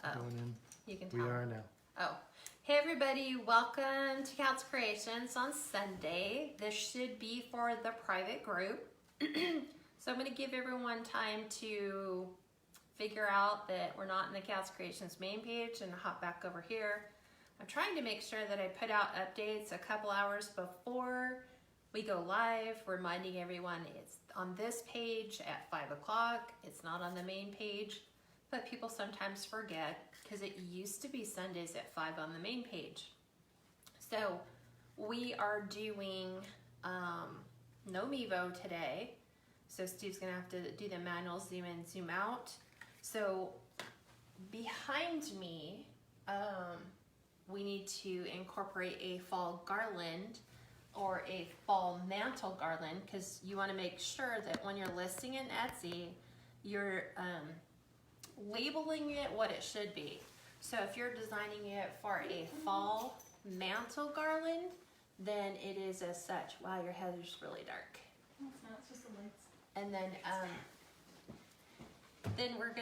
Oh, going in. you can tell. We are now. Oh. Hey everybody, welcome to Kats Creations on Sunday. This should be for the private group. So I'm going to give everyone time to figure out that we're not in the Kats Creations main page and hop back over here. I'm trying to make sure that I put out updates a couple hours before we go live, reminding everyone it's on this page at 5 o'clock. It's not on the main page, but people sometimes forget because it used to be Sundays at 5 on the main page. So we are doing no Mevo today. So Steve's gonna have to do the manual zoom in, zoom out. So behind me, we need to incorporate a fall garland or a fall mantle garland, because you want to make sure that when you're listing in Etsy, you're labeling it what it should be. So if you're designing it for a fall mantle garland, then it is as such. Wow, your head is really dark. No, it's not, it's just the lights. And then we're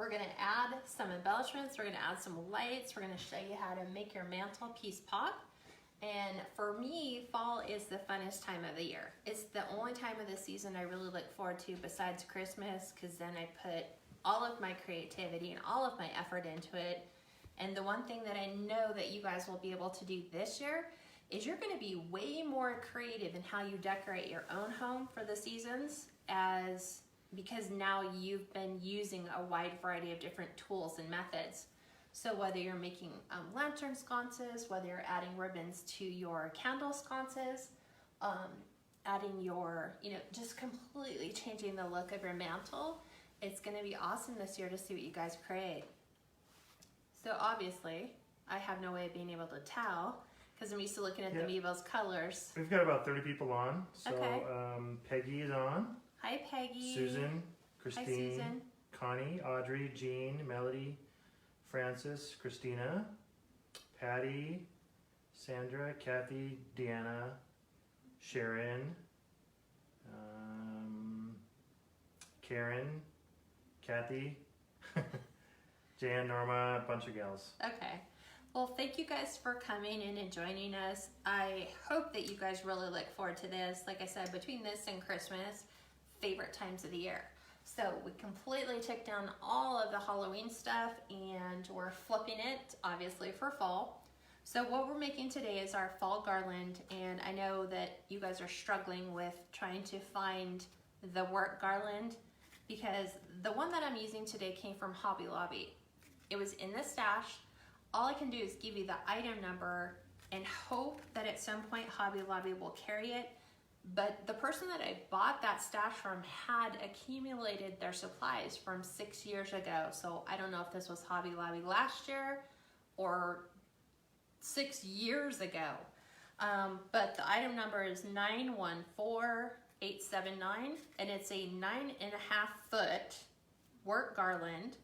gonna add some embellishments. We're gonna add some lights. We're gonna show you how to make your mantelpiece pop. And for me, fall is the funnest time of the year. It's the only time of the season I really look forward to besides Christmas, because then I put all of my creativity and all of my effort into it. And the one thing that I know that you guys will be able to do this year is you're gonna be way more creative in how you decorate your own home for the seasons, because now you've been using a wide variety of different tools and methods. So whether you're making lantern sconces, whether you're adding ribbons to your candle sconces, adding your, just completely changing the look of your mantle, it's gonna be awesome this year to see what you guys create. So obviously, I have no way of being able to tell, because I'm used to looking at the Mevo's colors. We've got about 30 people on. So Okay. Peggy is on. Hi Peggy. Susan, Christine, Hi Susan. Connie, Audrey, Jean, Melody, Francis, Christina, Patty, Sandra, Kathy, Deanna, Sharon, Karen, Kathy, Jan, Norma, a bunch of gals. Okay. Well, thank you guys for coming in and joining us. I hope that you guys really look forward to this. Like I said, between this and Christmas, favorite times of the year. So we completely took down all of the Halloween stuff and we're flipping it, obviously, for fall. So what we're making today is our fall garland, and I know that you guys are struggling with trying to find the work garland, because the one that I'm using today came from Hobby Lobby. It was in the stash. All I can do is give you the item number and hope that at some point Hobby Lobby will carry it. But the person that I bought that stash from had accumulated their supplies from 6 years ago. So I don't know if this was Hobby Lobby last year or 6 years ago. But the item number is 914879, and it's a 9.5 foot work garland.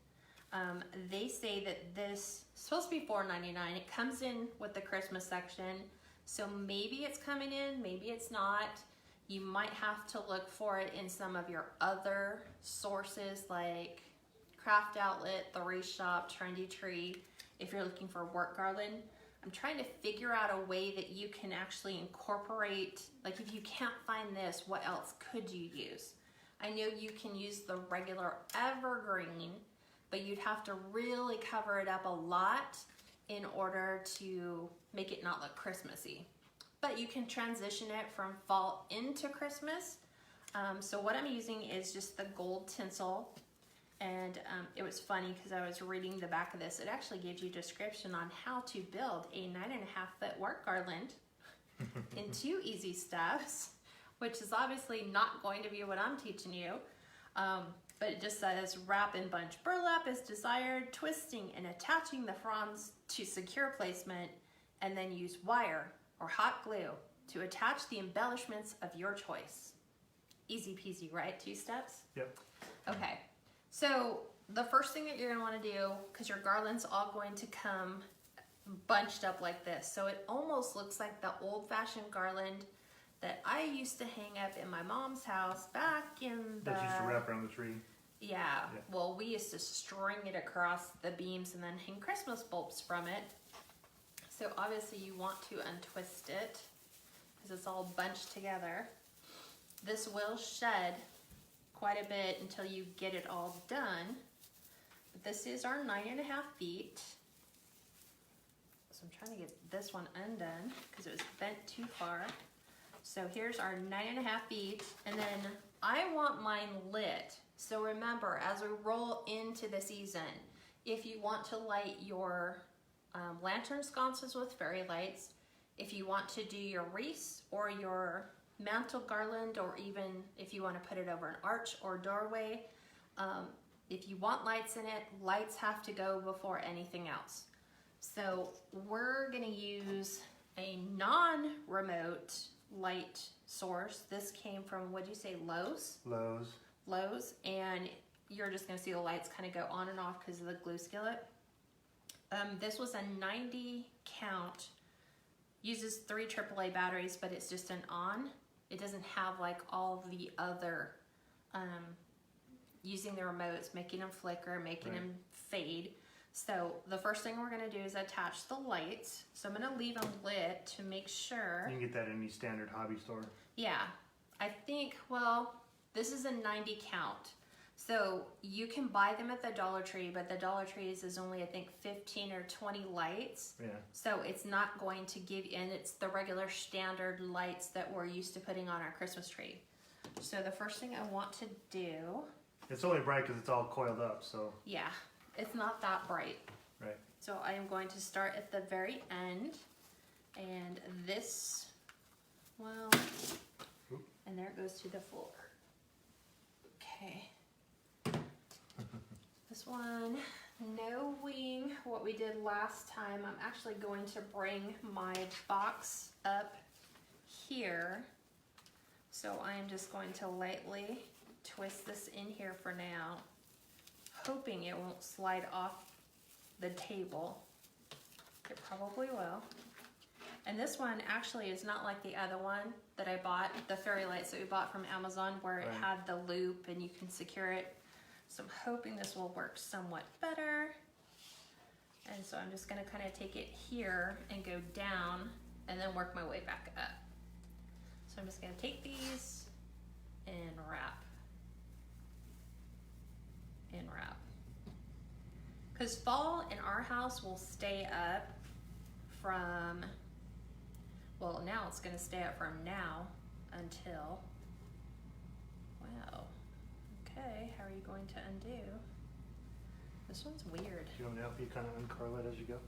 They say that this is supposed to be $4.99. It comes in with the Christmas section. So maybe it's coming in, maybe it's not. You might have to look for it in some of your other sources like Craft Outlet, The Race Shop, Trendy Tree, if you're looking for a work garland. I'm trying to figure out a way that you can actually incorporate, like if you can't find this, what else could you use? I know you can use the regular evergreen, but you'd have to really cover it up a lot in order to make it not look Christmassy. But you can transition it from fall into Christmas. So what I'm using is just the gold tinsel. And it was funny because I was reading the back of this. It actually gives you a description on how to build a 9.5 foot work garland in 2 easy steps, which is obviously not going to be what I'm teaching you. But it just says wrap in bunch burlap as desired, twisting and attaching the fronds to secure placement, and then use wire or hot glue to attach the embellishments of your choice. Easy peasy, right? 2 steps? Yep. Okay, so the first thing that you're gonna wanna do, because your garland's all going to come bunched up like this, so it almost looks like the old-fashioned garland that I used to hang up in my mom's house back in the... That used to wrap around the tree. Yeah, Yeah. well, we used to string it across the beams and then hang Christmas bulbs from it. So obviously you want to untwist it because it's all bunched together. This will shed quite a bit until you get it all done. But this is our 9.5 feet. So I'm trying to get this one undone because it was bent too far. So here's our 9.5 feet, and then I want mine lit. So remember, as we roll into the season, if you want to light your lantern sconces with fairy lights, if you want to do your wreaths or your mantle garland, or even if you want to put it over an arch or doorway, if you want lights in it, lights have to go before anything else. So we're gonna use a non-remote light source. This came from, what'd you say, Lowe's? Lowe's, and you're just gonna see the lights kind of go on and off because of the glue skillet. This was a 90 count, uses 3 AAA batteries, but it's just an on. It doesn't have like all of the other, using the remotes, making them flicker, making them fade. So the first thing we're gonna do is attach the lights. So I'm gonna leave them lit to make sure. You can get that in any standard hobby store. Yeah, I think, well, this is a 90 count. So you can buy them at the Dollar Tree, but the Dollar Tree's is only, I think, 15 or 20 lights. Yeah. So it's not going to give you, and it's the regular standard lights that we're used to putting on our Christmas tree. So the first thing I want to do. It's only bright because it's all coiled up, so. Yeah, it's not that bright. Right. So I am going to start at the very end, and this, well, and there it goes to the floor. Okay. This one, knowing what we did last time, I'm actually going to bring my box up here. So I'm just going to lightly twist this in here for now, hoping it won't slide off the table. It probably will. And this one actually is not like the other one that I bought, the fairy lights that we bought from Amazon, where it had the loop and you can secure it. So I'm hoping this will work somewhat better. And so I'm just gonna kind of take it here and go down and then work my way back up. So I'm just gonna take these and wrap. And wrap. Because fall in our house will stay up from, well, now it's gonna stay up from now until, wow. Okay, how are you going to undo? This one's weird. Do you want me to help you kind of uncurl it as you go?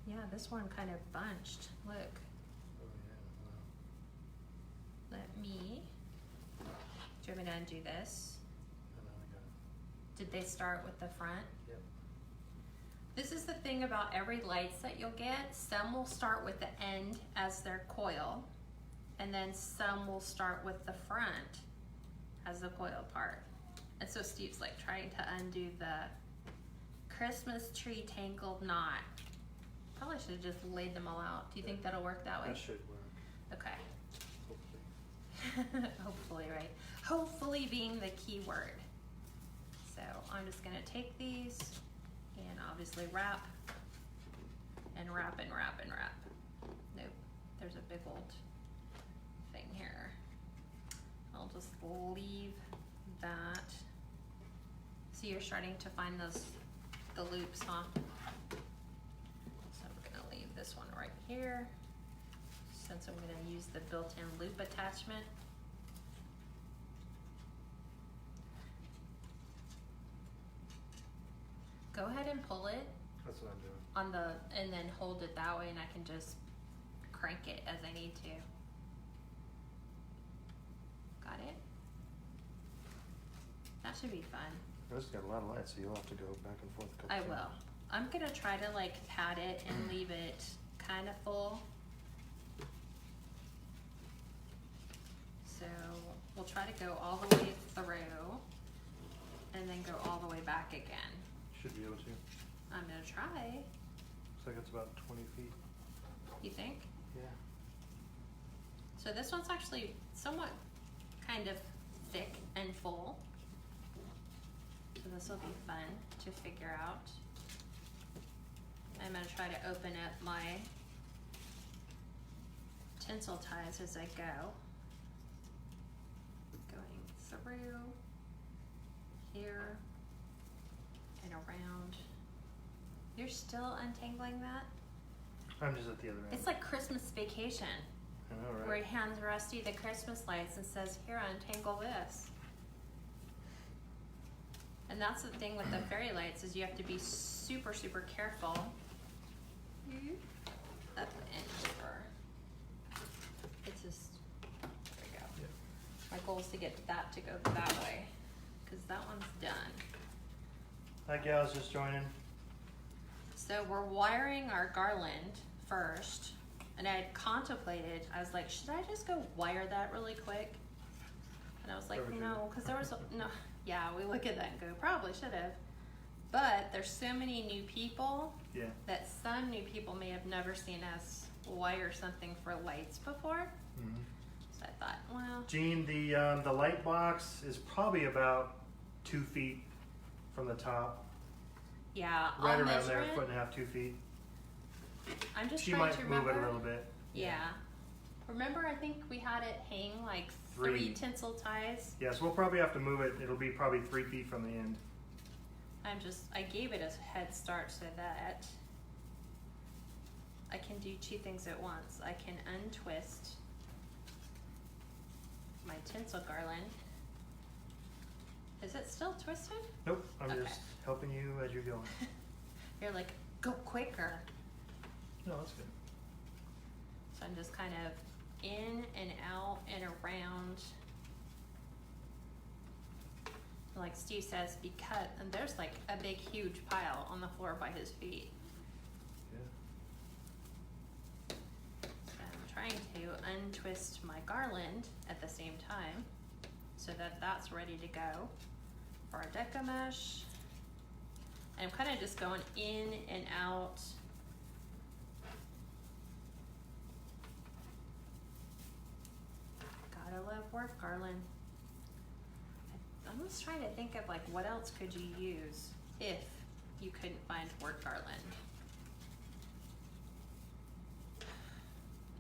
Yeah, this one kind of bunched. Look, Oh, yeah. let me, do you want me to undo this? I know, I got it. Did they start with the front? Yep. This is the thing about every lights that you'll get. Some will start with the end as their coil, and then some will start with the front as the coil part. And so Steve's like trying to undo the Christmas tree tangled knot. Probably should have just laid them all out. Do you think that'll work that way? That should work, Okay. hopefully. Hopefully, right? Hopefully being the key word. So I'm just gonna take these and obviously wrap and wrap and wrap and wrap. Nope, there's a big old thing here. I'll just leave that. So you're starting to find the loops, huh? So I'm gonna leave this one right here, since I'm gonna use the built-in loop attachment. Go ahead and pull it That's what I'm doing. on the, and then hold it that way, and I can just crank it as I need to. Got it? That should be fun. This has got a lot of lights, so you'll have to go back and forth a couple I times. will. I'm gonna try to like pad it and leave it kind of full. So we'll try to go all the way through and then go all the way back again. Should be able to. I'm gonna try. Looks like it's about 20 feet. You think? Yeah. So this one's actually somewhat kind of thick and full. So this will be fun to figure out. I'm gonna try to open up my tinsel ties as I go. Going through here and around. You're still untangling that? I'm just at the other end. It's like Christmas Vacation, I know, right? where he hands Rusty the Christmas lights and says, here, untangle this. And that's the thing with the fairy lights, is you have to be super, super careful. Up and over. It's just, there we go. Yeah. My goal is to get that to go that way, because that one's done. Hi gals, just joining. So we're wiring our garland first, and I had contemplated, I was like, should I just go wire that really quick? And I was like, Probably no, because there was, no, yeah, we look at that and go, probably should have. But there's so many new people Yeah. that some new people may have never seen us wire something for lights before. Mm-hmm. So I thought, well, Jean, the light box is probably about 2 feet from the top. yeah, Right I'll around measure there, it. 1.5 to 2 feet. I'm just She trying might to move remember. it a little bit. Yeah. Remember, I think we had it hang like Three. 3 tinsel ties. Yeah, so we'll probably have to move it. It'll be probably 3 feet from the end. I gave it a head start so that I can do 2 things at once. I can untwist my tinsel garland. Is it still twisted? Nope, I'm Okay. just helping you as you're going. You're like, go quicker. No, that's good. So I'm just kind of in and out and around. Like Steve says, because, and there's like a big huge pile on the floor by his feet. Yeah. So I'm trying to untwist my garland at the same time so that that's ready to go for our Deco mesh. And I'm kind of just going in and out. Gotta love work garland. I'm just trying to think of like what else could you use if you couldn't find work garland.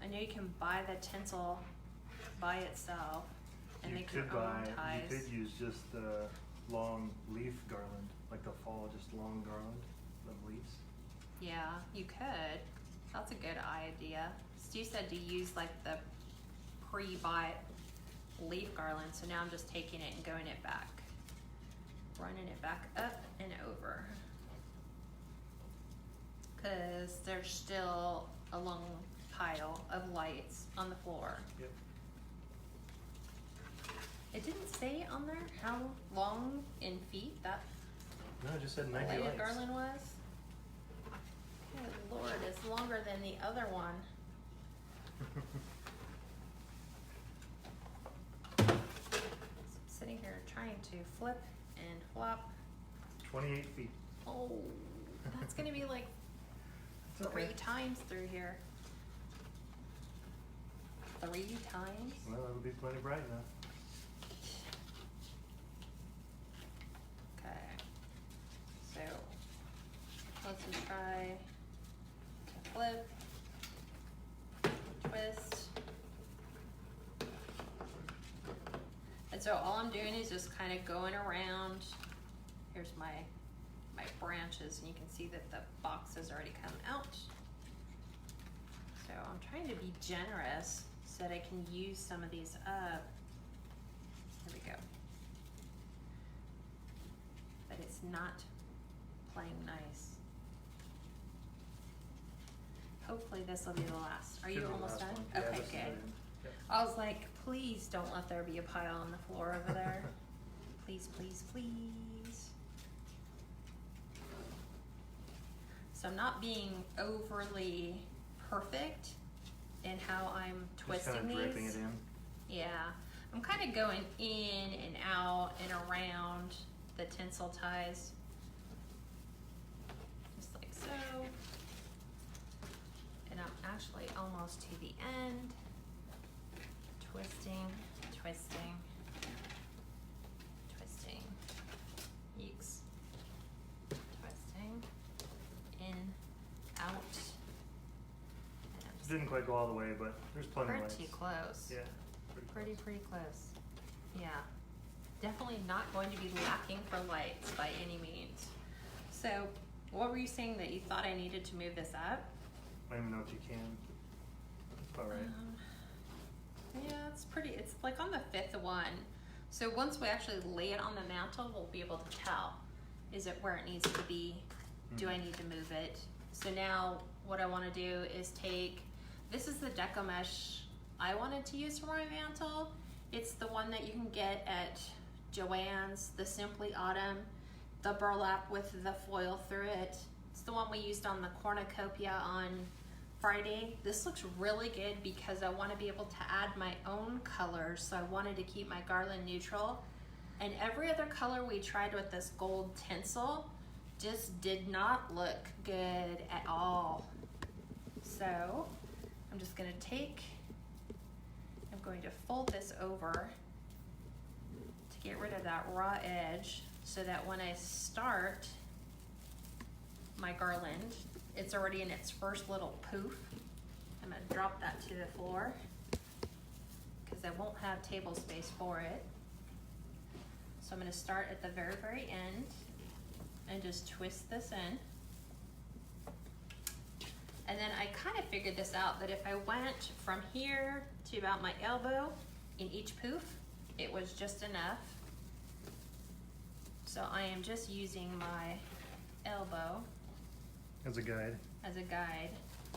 I know you can buy the tinsel by itself and You make your could own buy, ties. you could use just the long leaf garland, like the fall, just long garland of leaves. Yeah, you could. That's a good idea. Stu said to use like the pre-bought leaf garland, so now I'm just taking it and going it back. Running it back up and over. Cause there's still a long pile of lights on the floor. Yep. It didn't say on there how long in feet that No, it just said 90 lighted lights. garland was. Good Lord, it's longer than the other one. So I'm sitting here trying to flip and flop. 28 feet. Oh, that's gonna be like It's 3 okay. times through here. 3 times? Well, it'll be plenty bright enough. Okay. So let's just try to flip, twist. And so all I'm doing is just kind of going around. Here's my branches, and you can see that the box has already come out. So I'm trying to be generous so that I can use some of these up. There we go. But it's not playing nice. Hopefully this will be the last. Are Should you be the almost last done? one. Yeah, Okay, this is good. it. Yep. I was like, please don't let there be a pile on the floor over there. Please, please, please. So I'm not being overly perfect in how I'm twisting Just kind of draping these. it in. Yeah, I'm kind of going in and out and around the tinsel ties. Just like so. And I'm actually almost to the end. Twisting, twisting, twisting. Yeeks. Didn't quite go all the way, but there's plenty of lights. Pretty close. Yeah. Pretty close. Yeah. Definitely not going to be lacking for lights by any means. So, what were you saying that you thought I needed to move this up? I don't even know if you can. That's about right. Yeah, it's like on the 5th one. So once we actually lay it on the mantle, we'll be able to tell, is it where it needs to be? Do I need to move it? So now what I want to do is this is the Deco mesh I wanted to use for my mantle. It's the one that you can get at Joann's, the Simply Autumn, the burlap with the foil through it. It's the one we used on the cornucopia on Friday. This looks really good because I want to be able to add my own colors, so I wanted to keep my garland neutral. And every other color we tried with this gold tinsel just did not look good at all. So I'm just going to fold this over to get rid of that raw edge so that when I start my garland, it's already in its first little poof. I'm going to drop that to the floor because I won't have table space for it. So I'm going to start at the very, very end and just twist this in. And then I kind of figured this out, that if I went from here to about my elbow in each poof, it was just enough. So I am just using my elbow As a guide.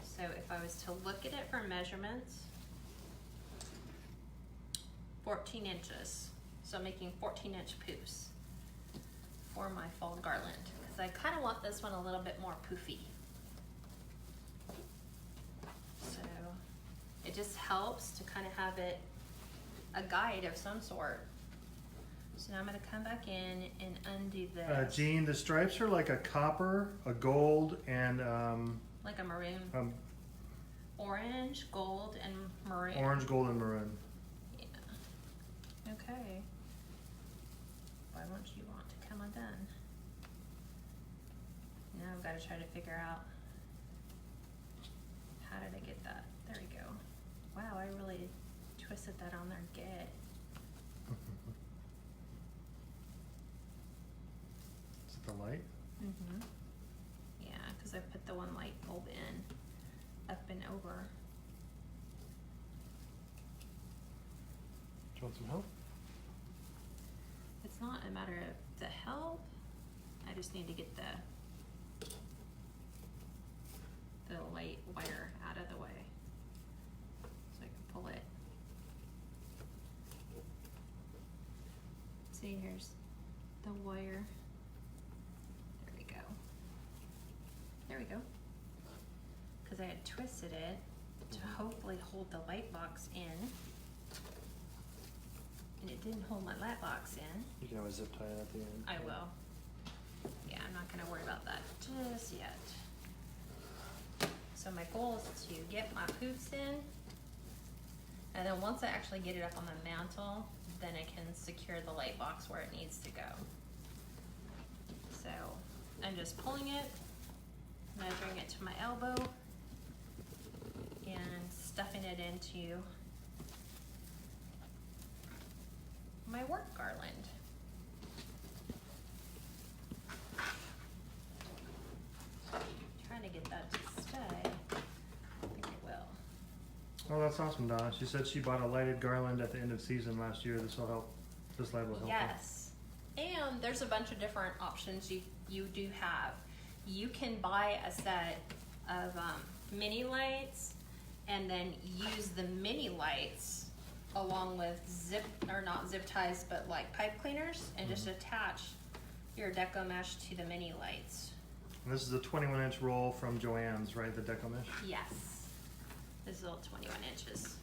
So if I was to look at it for measurements, 14 inches. So I'm making 14-inch poofs for my fall garland because I kind of want this one a little bit more poofy. So it just helps to kind of have it a guide of some sort. So now I'm going to come back in and undo this. Jean, the stripes are like a copper, a gold, and like a maroon. Orange, gold, and maroon. Orange, gold, and maroon. Yeah. Okay. Why won't you want to come undone? Now I've got to try to figure out, how did I get that? There we go. Wow, I really twisted that on there good. Is it the light? Mm-hmm. Yeah, because I put the one light bulb in, up and over. Do you want some help? It's not a matter of the help. I just need to get the light wire out of the way so I can pull it. See, here's the wire. There we go. There we go. Because I had twisted it to hopefully hold the light box in. And it didn't hold my light box in. You can always zip tie it at the end. I will. Yeah, I'm not gonna worry about that just yet. So my goal is to get my poofs in, and then once I actually get it up on the mantle, then I can secure the light box where it needs to go. So I'm just pulling it, measuring it to my elbow, and stuffing it into my work garland. Trying to get that to stay. I think it will. Oh, that's awesome, Donna. She said she bought a lighted garland at the end of season last year. This will help. This light will help. Yes. And there's a bunch of different options you do have. You can buy a set of mini lights and then use the mini lights along with not zip ties, but like pipe cleaners, and just attach your Deco mesh to the mini lights. And this is a 21-inch roll from Joann's, right? The Deco mesh? Yes. This is all 21 inches.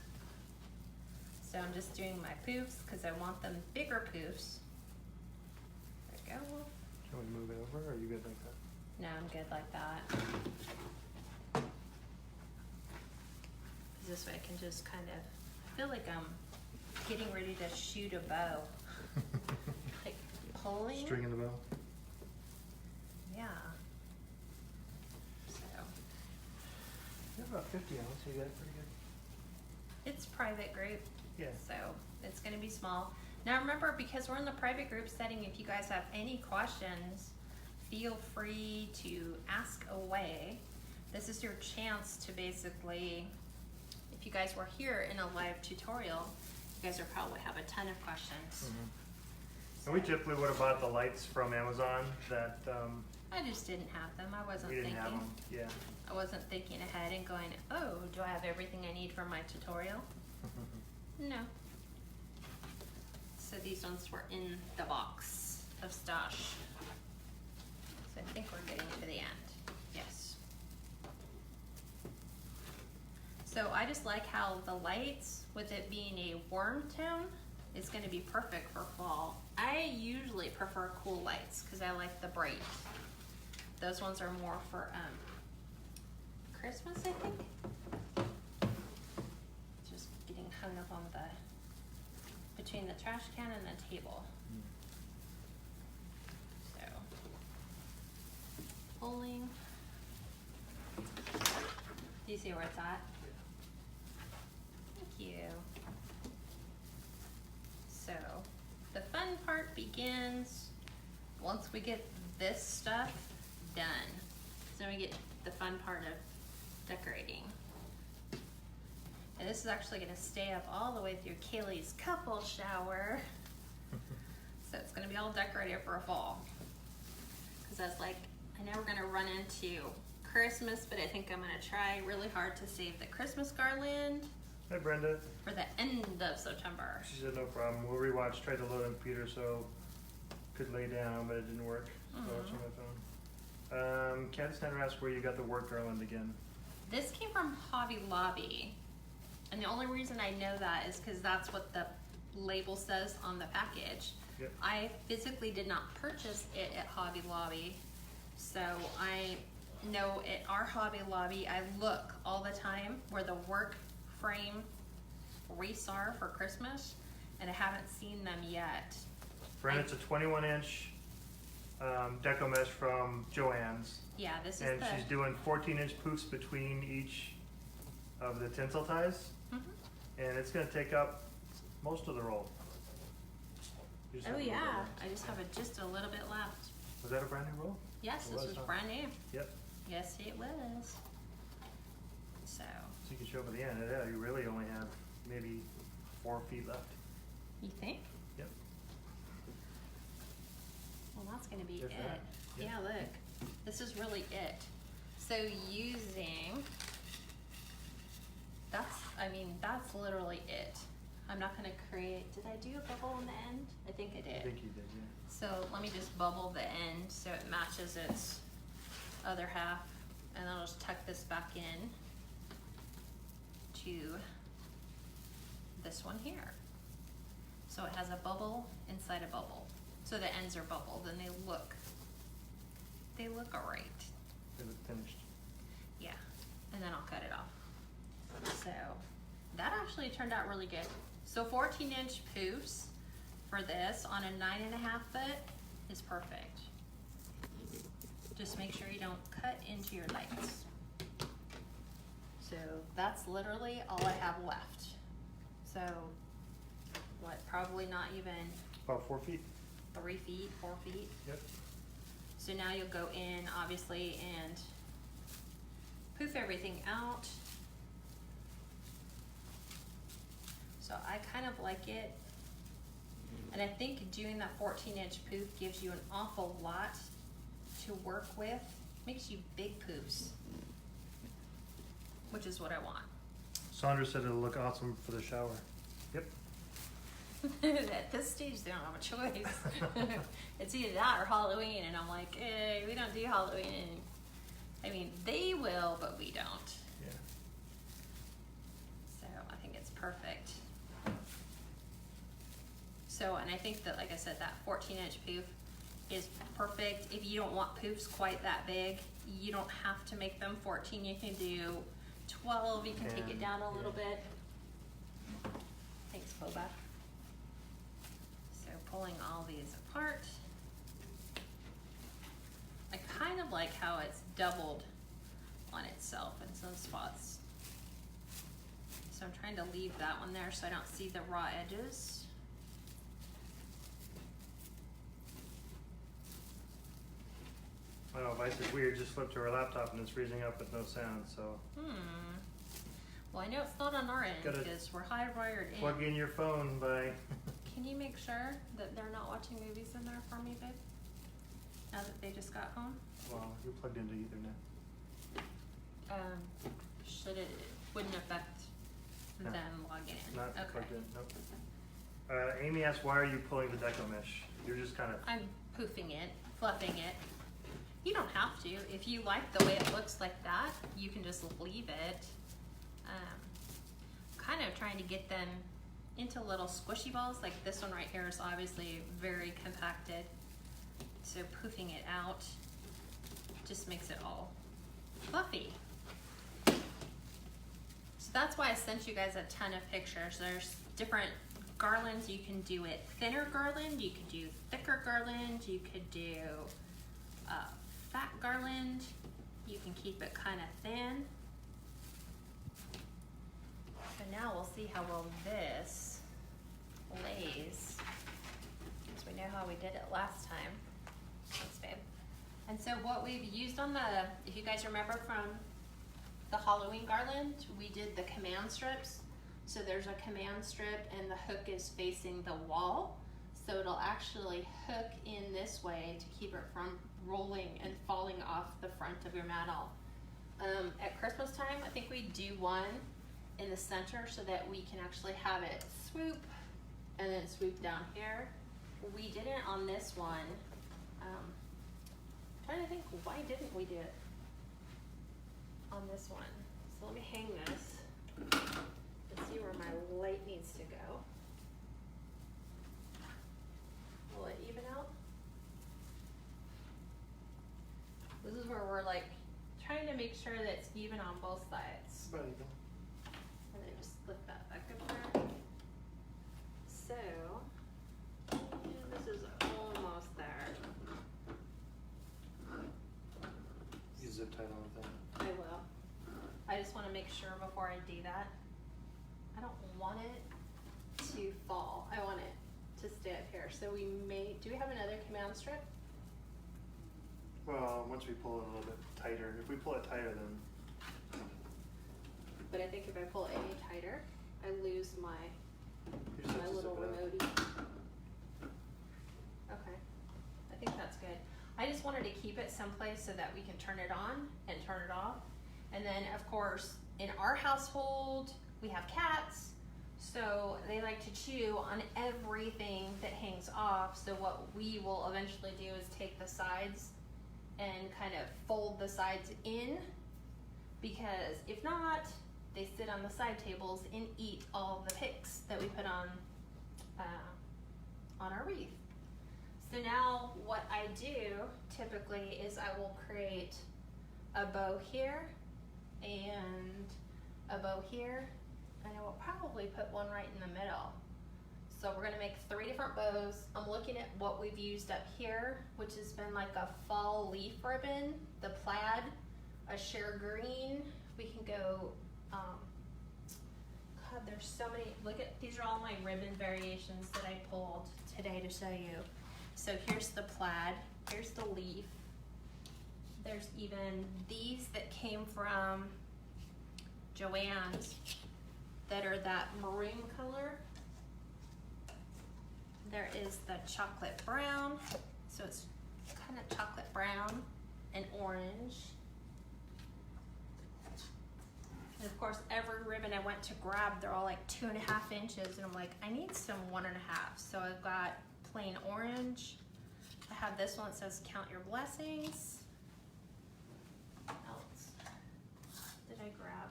So I'm just doing my poofs because I want them bigger poofs. There we go. Can we move it over, or are you good like that? No, I'm good like that. This way I can just kind of, I feel like I'm getting ready to shoot a bow. Like pulling. String in the bow? Yeah. So. You have about 50 ounce, so you got it pretty good. It's private group, Yeah. so it's gonna be small. Now remember, because we're in the private group setting, if you guys have any questions, feel free to ask away. This is your chance to basically, if you guys were here in a live tutorial, you guys would probably have a ton of questions. And we typically would have bought the lights from Amazon that I just didn't have them. I wasn't we didn't thinking. have them. Yeah. I wasn't thinking ahead and going, oh, do I have everything I need for my tutorial? No. So these ones were in the box of stash. So I think we're getting to the end. Yes. So I just like how the lights, with it being a warm tone, is going to be perfect for fall. I usually prefer cool lights because I like the bright. Those ones are more for Christmas, I think. Just getting hung up on the, between the trash can and the table. So, pulling. Do you see where it's at? Thank you. So, the fun part begins once we get this stuff done. So we get the fun part of decorating. And this is actually gonna stay up all the way through Kaylee's couple shower. So it's gonna be all decorated for a fall. Cause I was like, I know we're gonna run into Christmas, but I think I'm gonna try really hard to save the Christmas garland Hi, Brenda. for the end of September. She said no problem. We'll rewatch. Tried to load on computer so could lay down, but it didn't work. So watching my phone. KatsCreationsNMore asked where you got the work garland again. This came from Hobby Lobby. And the only reason I know that is because that's what the label says on the package. Yep. I physically did not purchase it at Hobby Lobby. So I know at our Hobby Lobby, I look all the time where the work frame wreaths are for Christmas, and I haven't seen them yet. Brenda, it's a 21-inch Deco mesh from Joann's. Yeah, this is And the... she's doing 14-inch poofs between each of the tinsel ties. Mhm. And it's going to take up most of the roll. You just Oh have a little yeah, bit left. I just have just a little bit left. Was that a brand new roll? Yes, It this was, was huh? brand new. Yep. Yes, it was. So, So you can show up at the end. Yeah, you really only have maybe 4 feet left. you think? Yep. Well, that's gonna be There's it. that. Yep. Yeah, look. This is really it. So using, that's literally it. I'm not gonna create, did I do a bubble on the end? I think I I did. think you did, yeah. So let me just bubble the end so it matches its other half. And then I'll just tuck this back in to this one here. So it has a bubble inside a bubble. So the ends are bubbled and they look alright. It was finished. Yeah, and then I'll cut it off. So that actually turned out really good. So 14-inch poofs for this on a 9.5 foot is perfect. Just make sure you don't cut into your lights. So that's literally all I have left. So what, probably not even About 4 feet. 3 feet, 4 feet. Yep. So now you'll go in, obviously, and poof everything out. So I kind of like it. And I think doing that 14-inch poof gives you an awful lot to work with. Makes you big poofs, which is what I want. Sandra said it'll look awesome for the shower. Yep. At this stage, they don't have a choice. It's either that or Halloween, and I'm like, we don't do Halloween. I mean, they will, but we don't. Yeah. So I think it's perfect. So, and I think that, like I said, that 14-inch poof is perfect. If you don't want poofs quite that big, you don't have to make them 14. You can do 12. You can take it down a little bit. Thanks, Boba. So pulling all these apart. I kind of like how it's doubled on itself in some spots. So I'm trying to leave that one there so I don't see the raw edges. My device is weird, just flipped to her laptop and it's freezing up with no sound, so. Well, I know it's not on our end Gotta because we're hardwired in. Plug in your phone by. Can you make sure that they're not watching movies in there for me, babe? Now that they just got home? Well, you're plugged into Ethernet. Should it, wouldn't affect No. them logging in? Not Okay. plugged in, nope. Amy asked, why are you pulling the Deco mesh? You're just kind of. I'm poofing it, fluffing it. You don't have to. If you like the way it looks like that, you can just leave it. Kind of trying to get them into little squishy balls. Like this one right here is obviously very compacted. So poofing it out just makes it all fluffy. So that's why I sent you guys a ton of pictures. There's different garlands. You can do it thinner garland, you could do thicker garland, you could do fat garland, you can keep it kind of thin. So now we'll see how well this lays, because we know how we did it last time. Thanks, babe. And so what we've used on the, if you guys remember from the Halloween garland, we did the command strips. So there's a command strip and the hook is facing the wall. So it'll actually hook in this way to keep it from rolling and falling off the front of your mantle. At Christmas time, I think we do one in the center so that we can actually have it swoop and then swoop down here. We didn't on this one. Trying to think, why didn't we do it on this one? So let me hang this and see where my light needs to go. Will it even out? This is where we're like trying to make sure that it's even on both sides. About even. And then just lift that back up there. So, and this is almost there. You zip tight on the thing. I will. I just want to make sure before I do that. I don't want it to fall. I want it to stay up here. So we may, do we have another command strip? Well, once we pull it a little bit tighter, if we pull it tighter, then. But I think if I pull it any tighter, I lose my You just have to little zip it up. remote. Okay, I think that's good. I just wanted to keep it someplace so that we can turn it on and turn it off. And then of course, in our household, we have cats, so they like to chew on everything that hangs off. So what we will eventually do is take the sides and kind of fold the sides in, because if not, they sit on the side tables and eat all the picks that we put on our wreath. So now what I do typically is I will create a bow here and a bow here, and I will probably put one right in the middle. So we're gonna make 3 different bows. I'm looking at what we've used up here, which has been like a fall leaf ribbon, the plaid, a share green. We can go, God, there's so many, look at, these are all my ribbon variations that I pulled today to show you. So here's the plaid, here's the leaf. There's even these that came from Joann's that are that maroon color. There is the chocolate brown, so it's kind of chocolate brown and orange. And of course, every ribbon I went to grab, they're all like 2.5 inches, and I'm like, I need some 1.5. So I've got plain orange. I have this one that says Count Your Blessings. What else did I grab?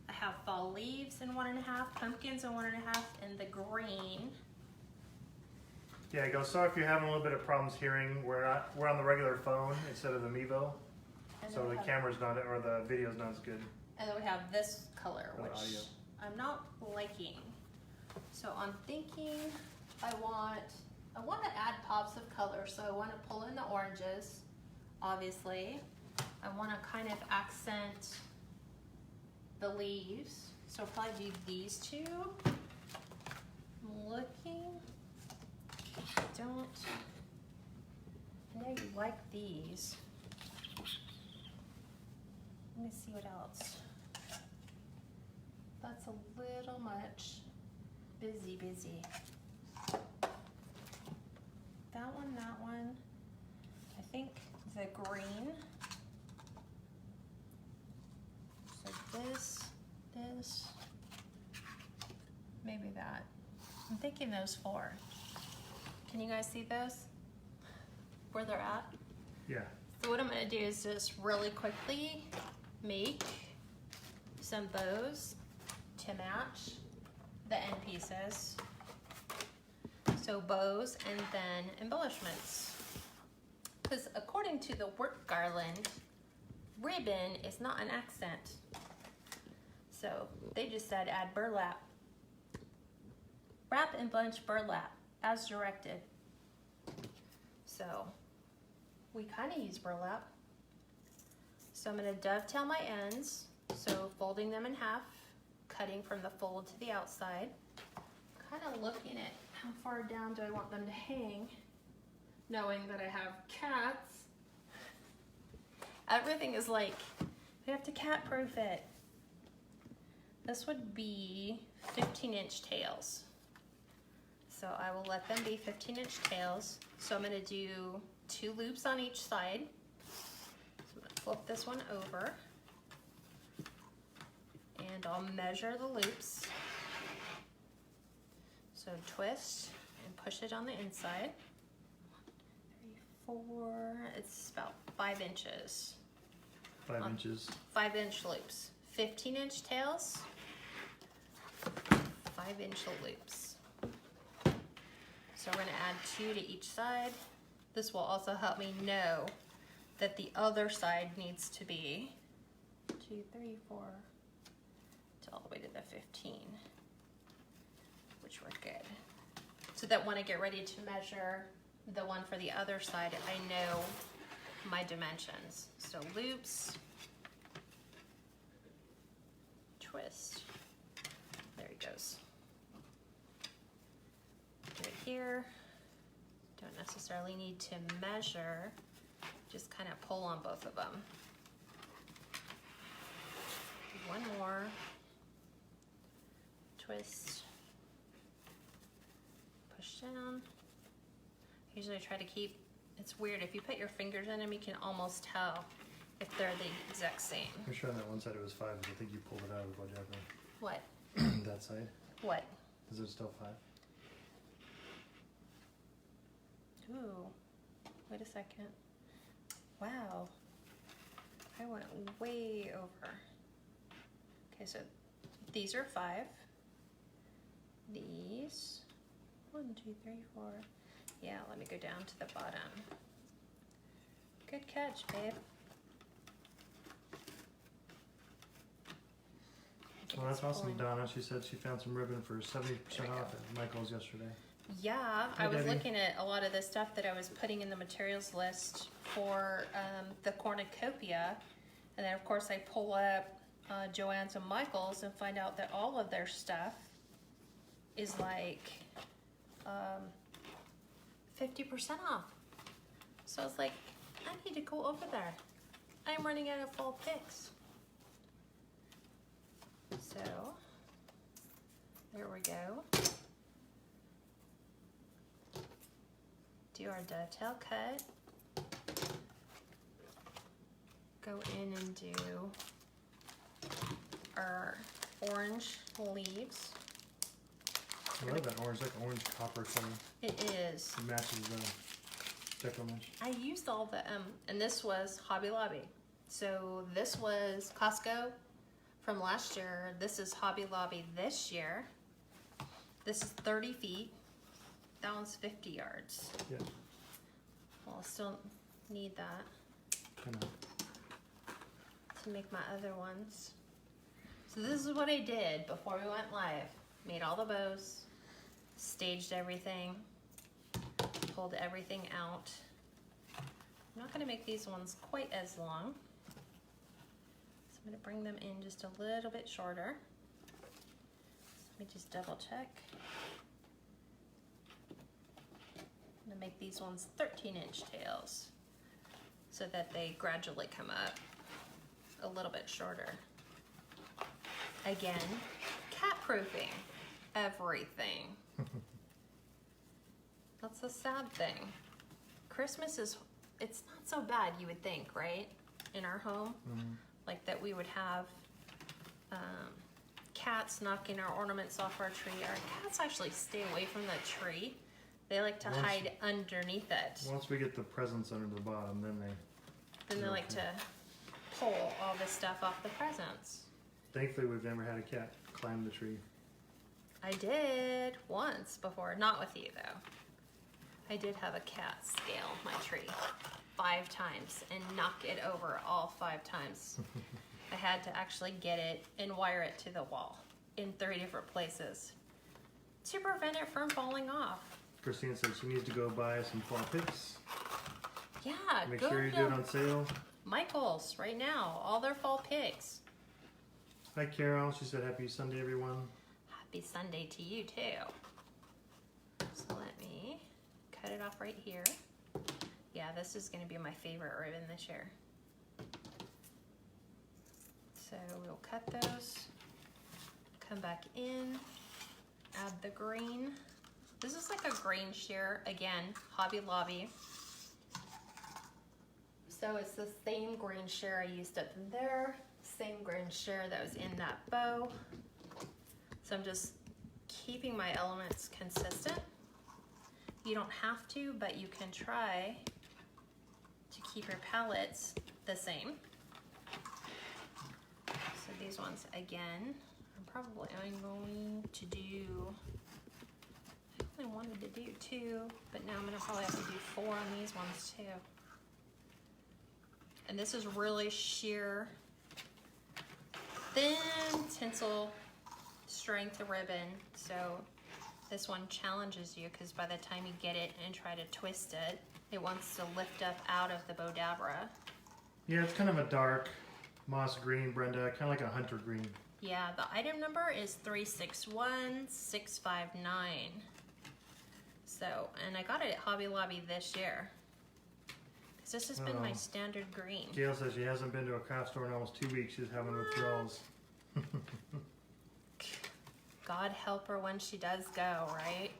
I have fall leaves in 1.5, pumpkins in 1.5, and the green. Yeah, go. Sorry if you're having a little bit of problems hearing. We're on the regular phone instead of the Mevo, And so then we the have- camera's not, or the video's not as good. And then we have this color, For the which audio. I'm not liking. So I'm thinking I want to add pops of color. So I want to pull in the oranges, obviously. I want to kind of accent the leaves. So I'll probably do these two. I'm looking. I know you like these. Let me see what else. That's a little much. Busy. That one. I think the green. So this, maybe that. I'm thinking those four. Can you guys see those? Where they're at? Yeah. So what I'm gonna do is just really quickly make some bows to match the end pieces. So bows and then embellishments. Because according to the work garland, ribbon is not an accent. So they just said add burlap. Wrap and bunch burlap as directed. So we kind of use burlap. So I'm going to dovetail my ends. So folding them in half, cutting from the fold to the outside. Kind of looking at how far down do I want them to hang, knowing that I have cats. Everything is like, we have to cat proof it. This would be 15-inch tails. So I will let them be 15-inch tails. So I'm going to do 2 loops on each side. So I'm going to flip this one over. And I'll measure the loops. So twist and push it on the inside. 1, 2, 3, 4, it's about 5 inches. 5 inches. 5-inch loops. 15-inch tails, 5-inch loops. So we're gonna add 2 to each side. This will also help me know that the other side needs to be 2, 3, 4, to all the way to the 15, which we're good. So that when I get ready to measure the one for the other side, I know my dimensions. So loops, twist, there he goes. Do it here. Don't necessarily need to measure, just kind of pull on both of them. One more, twist, push down. Usually I try to keep, it's weird, if you put your fingers in them, you can almost tell if they're the exact same. I'm sure on that one side it was 5, but I think you pulled it out of what you have What? there. That side? What? Is it still 5? Ooh, wait a second. Wow, I went way over. Okay, so these are 5. These, 1, 2, 3, 4. Yeah, let me go down to the bottom. Good catch, babe. Well, that's awesome, Pulling. Donna. She said she found some ribbon for 70% There we off go. at Michael's yesterday. Yeah, Hi, I was Debbie. looking at a lot of the stuff that I was putting in the materials list for the cornucopia, and then of course I pull up Joann's and Michael's and find out that all of their stuff is like 50% off. So I was like, I need to go over there. I'm running out of fall picks. So there we go. Do our dovetail cut. Go in and do our orange leaves. I love that orange, like orange copper color. It is. It matches the Deco mesh. I used all the, and this was Hobby Lobby. So this was Costco from last year. This is Hobby Lobby this year. This is 30 feet. That one's 50 yards. Yeah, Well, I'll still need that kind of. to make my other ones. So this is what I did before we went live. Made all the bows, staged everything, pulled everything out. I'm not gonna make these ones quite as long. So I'm gonna bring them in just a little bit shorter. me just double check. I'm gonna make these ones 13-inch tails so that they gradually come up a little bit shorter. Again, cat proofing everything. That's a sad thing. Christmas is, it's not so bad, you would think, right? In our home, like that we would have cats knocking our ornaments off our tree. Our cats actually stay away from the tree. They like to hide underneath it. Once we get the presents under the bottom, then they like to pull all this stuff off the presents. Thankfully, we've never had a cat climb the tree. I did once before, not with you though. I did have a cat scale my tree 5 times and knock it over all 5 times. I had to actually get it and wire it to the wall in 3 different places to prevent it from falling off. Christina said she needs to go buy some fall picks. Yeah, Make go sure you to do it on sale. Michael's right now, all their fall picks. Hi Carol, she said happy Sunday everyone. Happy Sunday to you too. So let me cut it off right here. Yeah, this is going to be my favorite ribbon this year. So we'll cut those, come back in, add the green. This is like a green sheer, again, Hobby Lobby. So it's the same green sheer I used up in there, same green sheer that was in that bow. So I'm just keeping my elements consistent. You don't have to, but you can try to keep your palettes the same. So these ones, again, I'm going to do, I only wanted to do 2, but now I'm gonna probably have to do 4 on these ones too. And this is really sheer, thin tinsel strength ribbon. So this one challenges you because by the time you get it and try to twist it, it wants to lift up out of the Bodabra. Yeah, it's kind of a dark moss green, Brenda, kind of like a hunter green. Yeah, the item number is 361659. So, and I got it at Hobby Lobby this year. Because this has been my standard green. Gail says she hasn't been to a craft store in almost 2 weeks. She's having withdrawals. God help her when she does go, right?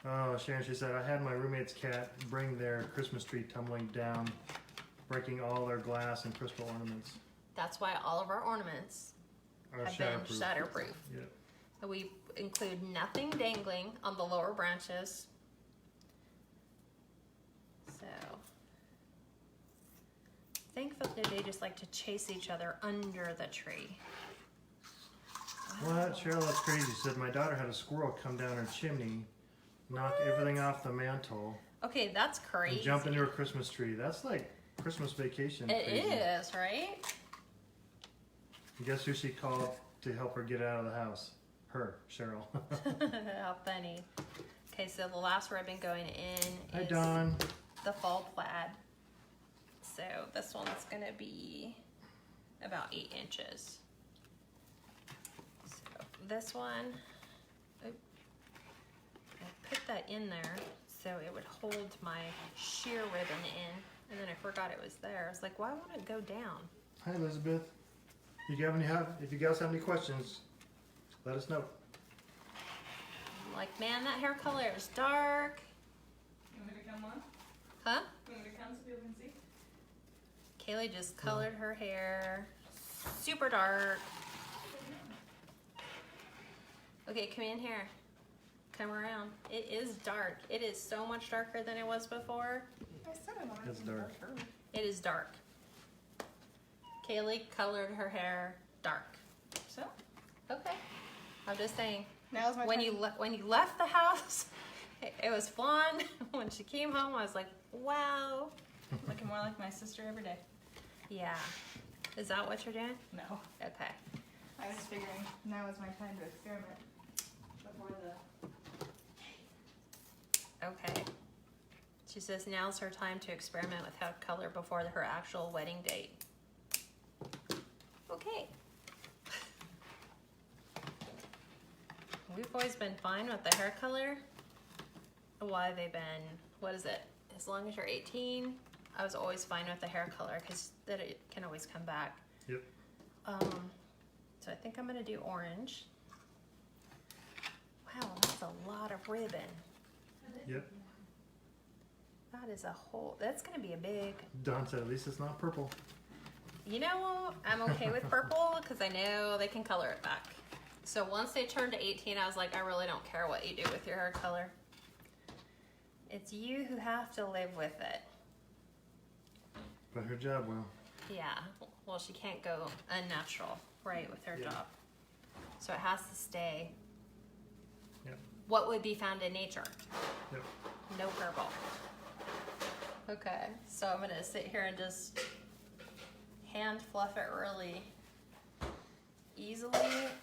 Oh, Sharon, she said, I had my roommate's cat bring their Christmas tree tumbling down, breaking all their glass and crystal ornaments. That's why all of our ornaments have been shatterproof. Yep. And we include nothing dangling on the lower branches. So, thankfully they just like to chase each other under the tree. What? Cheryl, that's crazy. She said, my daughter had a squirrel come down her chimney, knock everything off the mantle, Okay, that's crazy. and jump into her Christmas tree. That's like Christmas vacation. It crazy. is, right? And guess who she called to help her get out of the house? Her, Cheryl. How funny. Okay, so the last ribbon going in Hi, is Dawn. the fall plaid. So this one's gonna be about 8 inches. So this one, I put that in there so it would hold my sheer ribbon in, and then I forgot it was there. I was like, why won't it go down? Hi, Elizabeth. If you guys have any questions, let us know. I'm like, man, that hair color is dark. You want me to come on? Huh? You want me to come so people can see? Kaylee just colored her hair super dark. Okay, come in here. Come around. It is dark. It is so much darker than it was before. I said I wanted It's to be dark. darker. It is dark. Kaylee colored her hair dark. So, Okay. I'm just saying. now's my When time. you left the house, it was blonde. When she came home, I was like, wow. Looking more like my sister every day. Yeah. Is that what you're doing? No. Okay. I was figuring now is my time to experiment before the... Okay. She says now's her time to experiment with hair color before her actual wedding date. Okay. always been fine with the hair color. Why they've been, what is it? As long as you're 18, I was always fine with the hair color because that it can always come back. Yep. So I think I'm gonna do orange. Wow, that's a lot of ribbon. Yep. That is a whole, that's gonna be a big, Don said, at least it's not purple. you know, I'm okay with purple because I know they can color it back. So once they turned to 18, I was like, I really don't care what you do with your hair color. It's you who have to live with it. But her job will. Yeah, well, she can't go unnatural, right, with her Yeah. job. So it has to stay. Yep. What would be found in nature? Yep. No purple. Okay, so I'm gonna sit here and just hand fluff it really easily.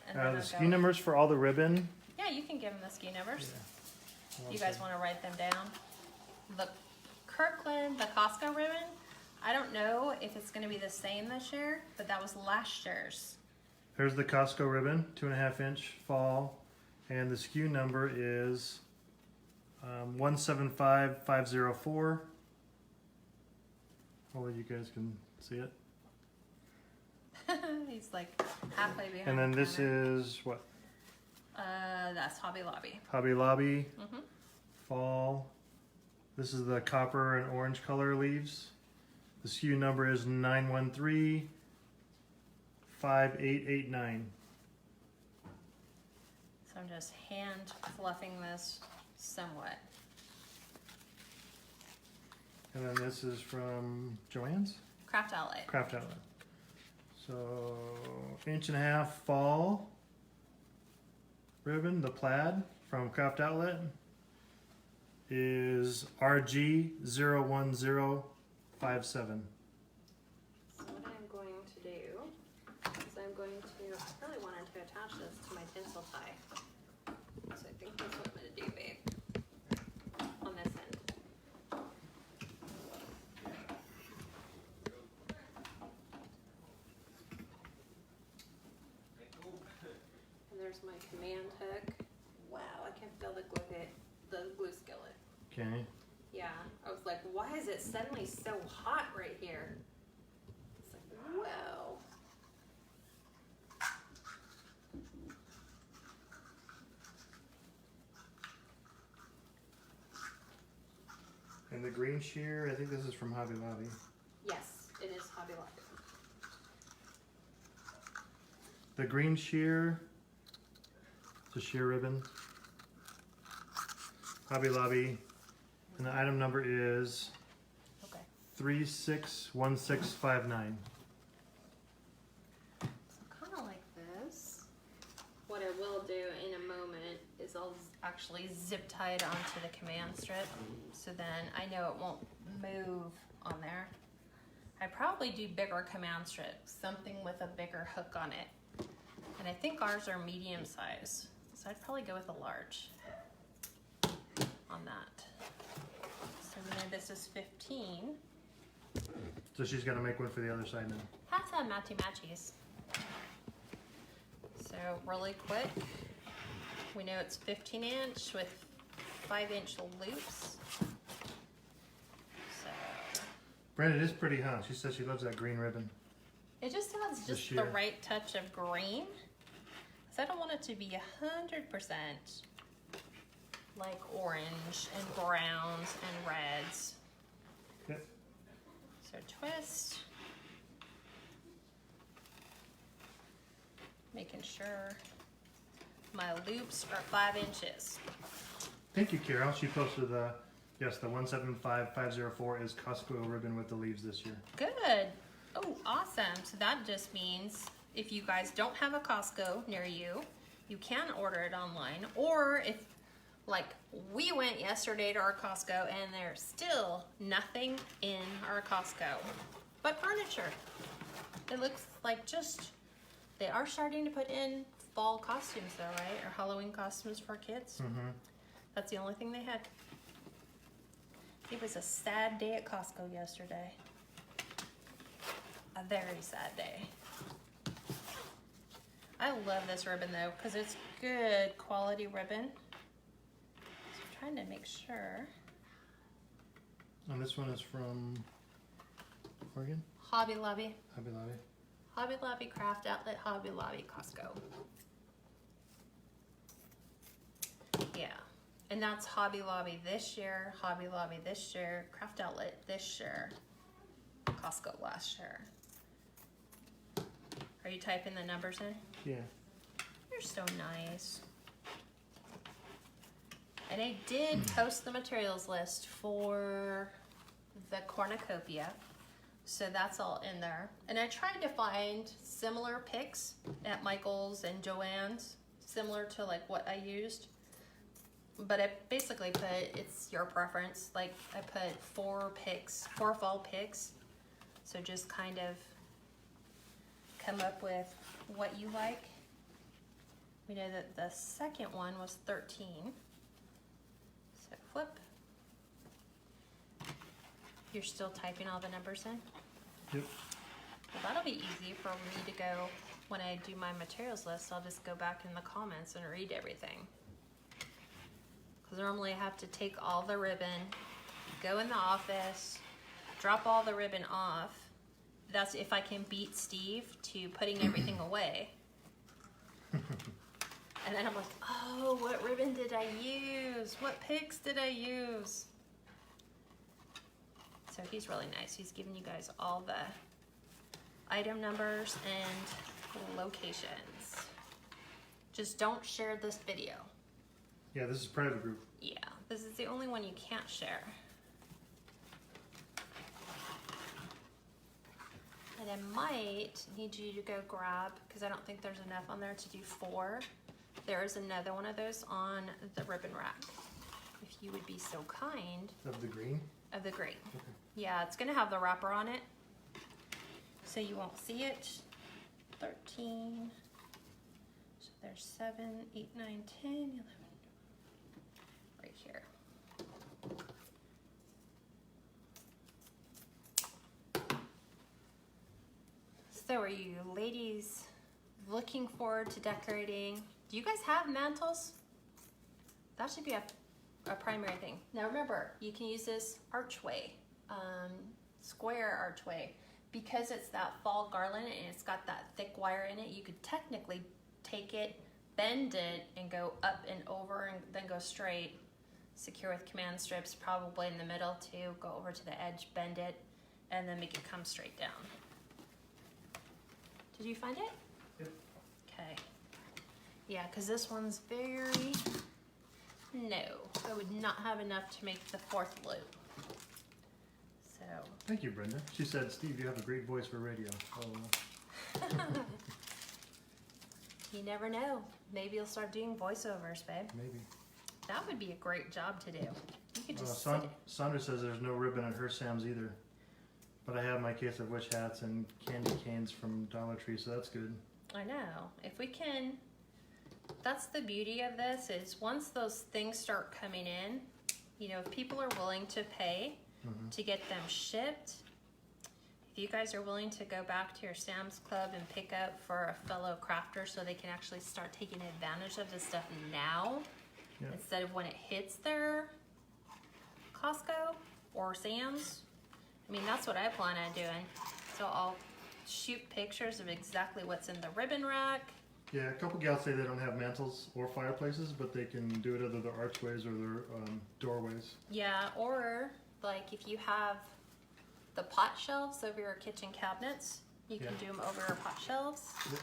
And then The I'll SKU go. numbers for all the ribbon. Yeah, you can give them the SKU numbers. Yeah. You guys want to write them down? The Kirkland, the Costco ribbon, I don't know if it's going to be the same this year, but that was last year's. Here's the Costco ribbon, 2.5 inch fall, and the SKU number is 175504. Hopefully you guys can see it. He's like halfway behind. And then the this counter. is what? That's Hobby Lobby. Hobby Lobby, Mm-hmm. fall. This is the copper and orange color leaves. The SKU number is 9135889. So I'm just hand fluffing this somewhat. And then this is from Joann's Craft Outlet. Craft Outlet. So 1.5 inch fall ribbon, the plaid from Craft Outlet is RG01057. So what I'm going to do is I really wanted to attach this to my tinsel tie. So I think that's what I'm gonna do, babe. On this end. And there's my command hook. Wow, I can feel the glue skillet. Okay. Yeah, I was like, why is it suddenly so hot right here? It's like, whoa. And the green shear, I think this is from Hobby Lobby. Yes, it is Hobby Lobby. The green shear, it's a shear ribbon. Hobby Lobby, and the item number is Okay. 361659. So kind of like this. What I will do in a moment is I'll actually zip tie it onto the command strip, so then I know it won't move on there. I'd probably do bigger command strips, something with a bigger hook on it. And I think ours are medium size, so I'd probably go with a large on that. So then this is 15. So she's got to make one for the other side now. Has a matchy matchies. So really quick, we know it's 15 inch with 5 inch loops. So Brandon is pretty hot. She says she loves that green ribbon. it just adds The just the sheer. right touch of green. So I don't want it to be 100% like orange and browns and reds. Yep. So twist. Making sure my loops are 5 inches. Thank you, Carol. She posted the, yes, the 175504 is Costco ribbon with the leaves this year. Good. Oh, awesome. So that just means if you guys don't have a Costco near you, you can order it online. Or if, like, we went yesterday to our Costco and there's still nothing in our Costco but furniture. It looks like just, they are starting to put in fall costumes though, right? Or Halloween costumes for kids. Mm-hmm. That's the only thing they had. It was a sad day at Costco yesterday. A very sad day. I love this ribbon though, because it's good quality ribbon. So I'm trying to make sure. And this one is from Oregon? Hobby Lobby. Hobby Lobby. Hobby Lobby Craft Outlet, Hobby Lobby Costco. Yeah, and that's Hobby Lobby this year, Hobby Lobby this year, Craft Outlet this year, Costco last year. Are you typing the numbers in? Yeah. You're so nice. And I did post the materials list for the cornucopia. So that's all in there. And I tried to find similar pics at Michael's and Joann's, similar to like what I used. But I basically put, it's your preference. Like I put 4 fall pics. So just kind of come up with what you like. We know that the second one was 13. So flip. You're still typing all the numbers in? Yep. Well, that'll be easy for me to go, when I do my materials list, I'll just go back in the comments and read everything. Because normally I have to take all the ribbon, go in the office, drop all the ribbon off. That's if I can beat Steve to putting everything away. And then I'm like, oh, what ribbon did I use? What picks did I use? So he's really nice. He's giving you guys all the item numbers and locations. Just don't share this video. Yeah, this is private group. Yeah, this is the only one you can't share. And I might need you to go grab, because I don't think there's enough on there to do 4. There is another one of those on the ribbon rack. If you would be so kind. Of the green? Of the green. Okay. Yeah, it's gonna have the wrapper on it, so you won't see it. 13. So there's 7, 8, 9, 10, 11. Right here. So are you ladies looking forward to decorating? Do you guys have mantles? That should be a primary thing. Now remember, you can use this archway, square archway. Because it's that fall garland and it's got that thick wire in it, you could technically take it, bend it, and go up and over and then go straight. Secure with command strips, probably in the middle too. Go over to the edge, bend it, and then make it come straight down. Did you find it? Yep. Okay. Yeah, because this one's very... No, I would not have enough to make the 4th loop. So... Thank you, Brenda. She said, Steve, you have a great voice for radio. Oh, You never know. Maybe you'll start doing voiceovers, babe. maybe. That would be a great job to do. You could just Sandra says there's no ribbon on her Sam's either. But I have my case of witch hats and candy canes from Dollar Tree, so that's good. I know. If we can, that's the beauty of this, is once those things start coming in, you know, if people are willing to pay to get them shipped, if you guys are willing to go back to your Sam's Club and pick up for a fellow crafter so they can actually start taking advantage of this stuff now, instead of when it hits their Costco or Sam's. I mean, that's what I plan on doing. So I'll shoot pictures of exactly what's in the ribbon rack. Yeah, a couple gals say they don't have mantles or fireplaces, but they can do it either their archways or their doorways. Yeah, or like if you have the pot shelves over your kitchen cabinets, you can do them over your pot shelves. Yep.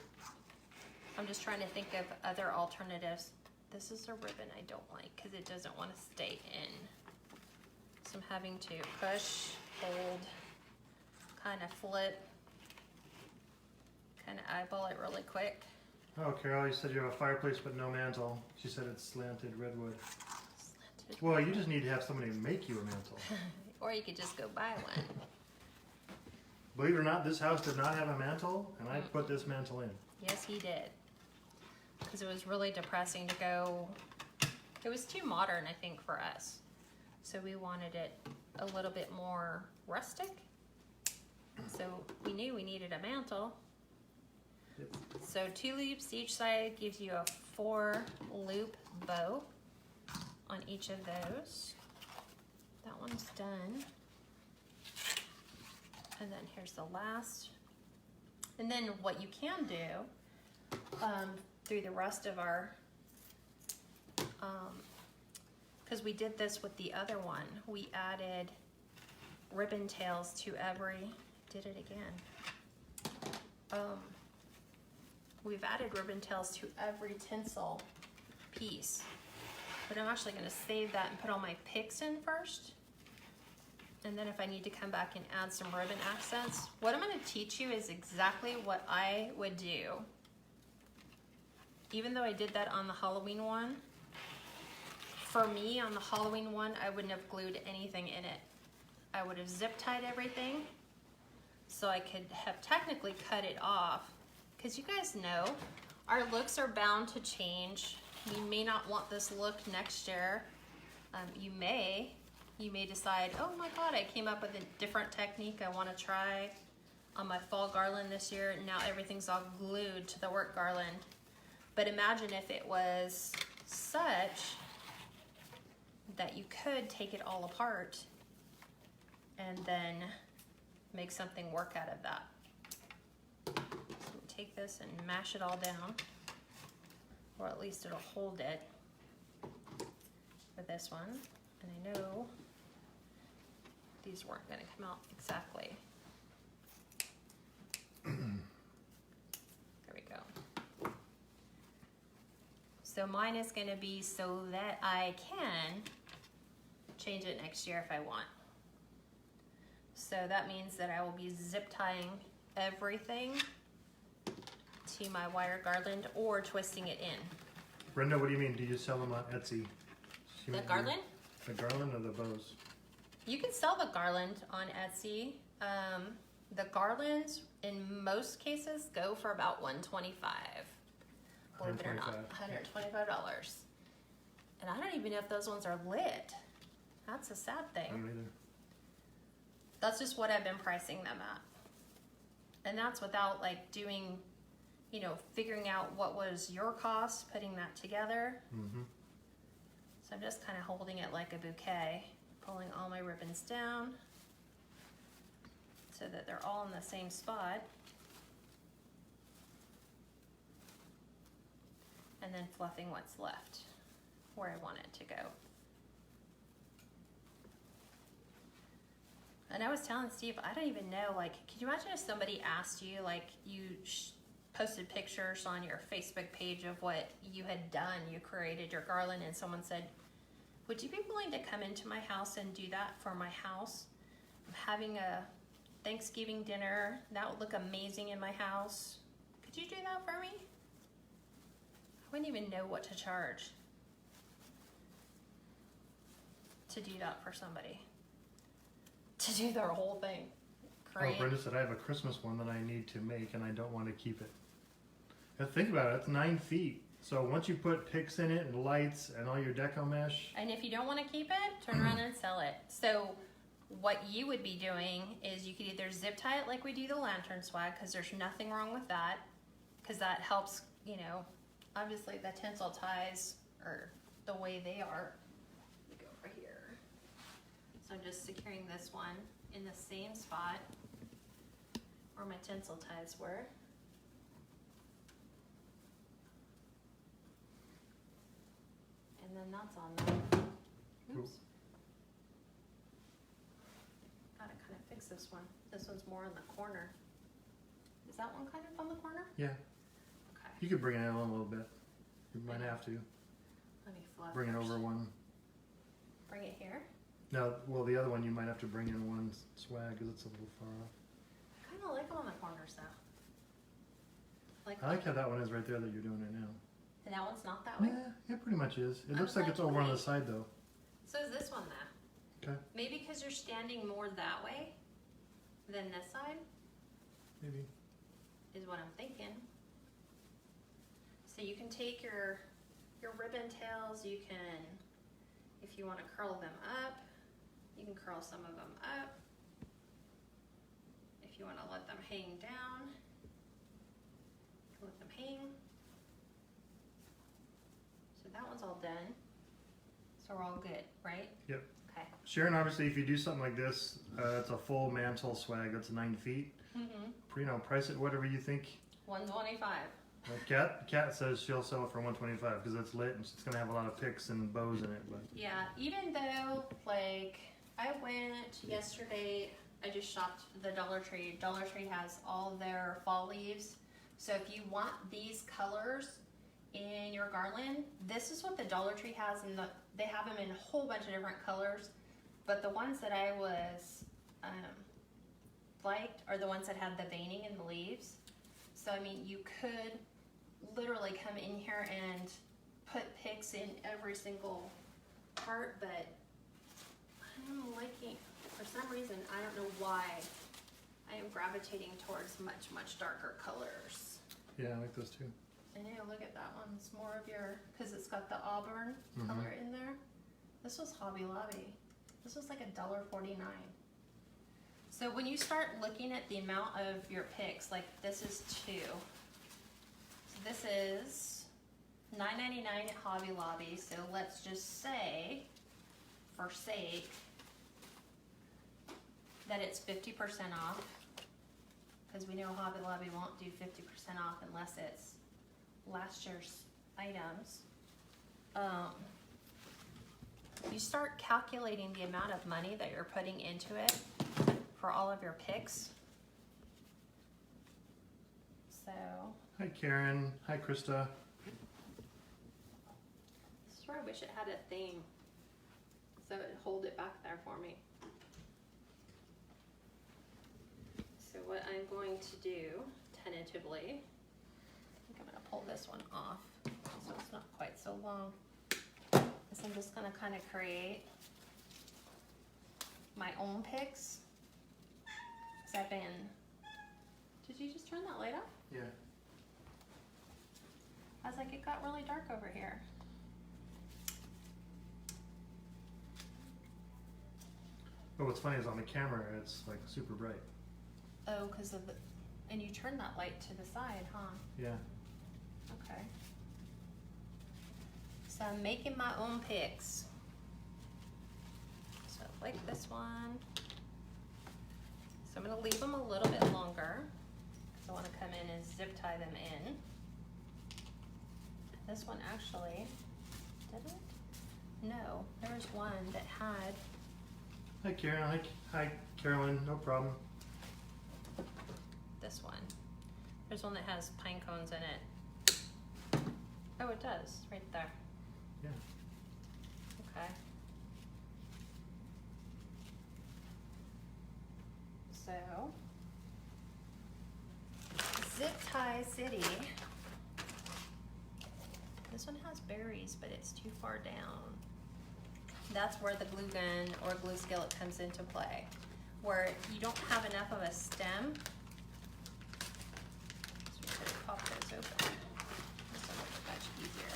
I'm just trying to think of other alternatives. This is a ribbon I don't like because it doesn't want to stay in. So I'm having to push, hold, kind of flip, kind of eyeball it really quick. Oh, Carol, you said you have a fireplace but no mantle. She said it's slanted redwood. Slanted. Well, you just need to have somebody make you a mantle. Or you could just go buy one. Believe it or not, this house did not have a mantle, and I put this mantle in. Yes, he did. Because it was really depressing to go. It was too modern, I think, for us. So we wanted it a little bit more rustic. So we knew we needed a mantle. Yep. So 2 loops each side gives you a 4 loop bow on each of those. That one's done. And then here's the last. And then what you can do through the rest of our, because we did this with the other one, we added ribbon tails to every, did it again. We've added ribbon tails to every tinsel piece, but I'm actually going to save that and put all my picks in first. And then if I need to come back and add some ribbon accents, what I'm going to teach you is exactly what I would do. Even though I did that on the Halloween one, for me on the Halloween one, I wouldn't have glued anything in it. I would have zip tied everything so I could have technically cut it off. Because you guys know, our looks are bound to change. You may not want this look next year. You may decide, oh my God, I came up with a different technique I want to try on my fall garland this year, and now everything's all glued to the work garland. But imagine if it was such that you could take it all apart and then make something work out of that. Take this and mash it all down, or at least it'll hold it for this one. And I know these weren't going to come out exactly. There we go. So mine is going to be so that I can change it next year if I want. So that means that I will be zip tying everything to my wire garland or twisting it in. Brenda, what do you mean? Do you sell them on Etsy? The garland? The garland or the bows? You can sell the garland on Etsy. The garlands in most cases go for about $125. Believe it or not, $125. And I don't even know if those ones are lit. That's a sad thing. I don't either. That's just what I've been pricing them at. And that's without like doing, you know, figuring out what was your cost, putting that together. Mm-hmm. So I'm just kind of holding it like a bouquet, pulling all my ribbons down so that they're all in the same spot. And then fluffing what's left where I want it to go. And I was telling Steve, I don't even know, like, could you imagine if somebody asked you, like, you posted pictures on your Facebook page of what you had done, you created your garland, and someone said, would you be willing to come into my house and do that for my house? I'm having a Thanksgiving dinner. That would look amazing in my house. Could you do that for me? I wouldn't even know what to charge to do that for somebody. To do their whole thing. Oh, Brenda said I have a Christmas one that I need to make and I don't want to keep it. Now think about it, it's 9 feet. So once you put picks in it and lights and all your deco mesh. And if you don't want to keep it, turn around and sell it. So what you would be doing is you could either zip tie it like we do the lantern swag, because there's nothing wrong with that, because that helps, you know, obviously the tinsel ties are the way they are. Let me go over here. So I'm just securing this one in the same spot where my tinsel ties were. And then that's on there. Oops. Gotta kind of fix this one. This one's more in the corner. Is that one kind of on the corner? Yeah. Okay. You could bring it out a little bit. You might have to. Let me fluff Bring it first. over one. Bring it here. No, well, the other one you might have to bring in one swag because it's a little far off. Kind of like them on the corners though. Like, I like how that one is right there that you're doing it now. and that one's not that way. Yeah, it pretty much is. It I looks was like like, it's over on the wait. side though. So is this one that? Okay, Maybe because you're standing more that way than this side maybe. is what I'm thinking. So you can take your ribbon tails, you can, if you want to curl them up, you can curl some of them up. If you want to let them hang down, done. So we're all good, right? Yep. Okay. Sharon, obviously, if you do something like this, it's a full mantle swag. That's 9 feet. Mm-hmm. Price it whatever you think. $125. Kat says she'll sell it for $125 because it's lit and it's gonna have a lot of picks and bows in it. But Yeah, even though, like, I went yesterday, I just shopped the Dollar Tree. Dollar Tree has all their fall leaves. So if you want these colors in your garland, this is what the Dollar Tree has, and they have them in a whole bunch of different colors. But the ones that I was liked are the ones that had the veining in the leaves. So I mean, you could literally come in here and put picks in every single part, but I'm liking, for some reason, I don't know why, I am gravitating towards much darker colors. yeah, I like those too. I know, look at that one. It's more of your, because it's got the auburn color in there. This was Hobby Lobby. This was like $1.49. So when you start looking at the amount of your picks, like this is 2. So this is $9.99 at Hobby Lobby. So let's just say, for sake, that it's 50% off. Because we know Hobby Lobby won't do 50% off unless it's last year's items. You start calculating the amount of money that you're putting into it for all of your picks. So Hi Karen. Hi Krista. this is where I wish it had a thing so it'd hold it back there for me. So what I'm going to do tentatively, I think I'm going to pull this one off so it's not quite so long. Is I'm just going to kind of create my own picks. Because I've been, did you just turn that light off? Yeah. I was like, it got really dark over here. But what's funny is on the camera, it's like super bright. Oh, because of the, and you turn that light to the side, huh? Yeah. Okay. So I'm making my own picks. So like this one. So I'm gonna leave them a little bit longer because I want to come in and zip tie them in. This one actually, did it? No, there was one that had. Hi Karen. Hi Carolyn. No problem. This one. There's one that has pine cones in it. Oh, it does, right there. Yeah. Okay. So, Zip Tie City. This one has berries, but it's too far down. That's where the glue gun or glue skillet comes into play. Where you don't have enough of a stem. So we could pop those open. This one will be much easier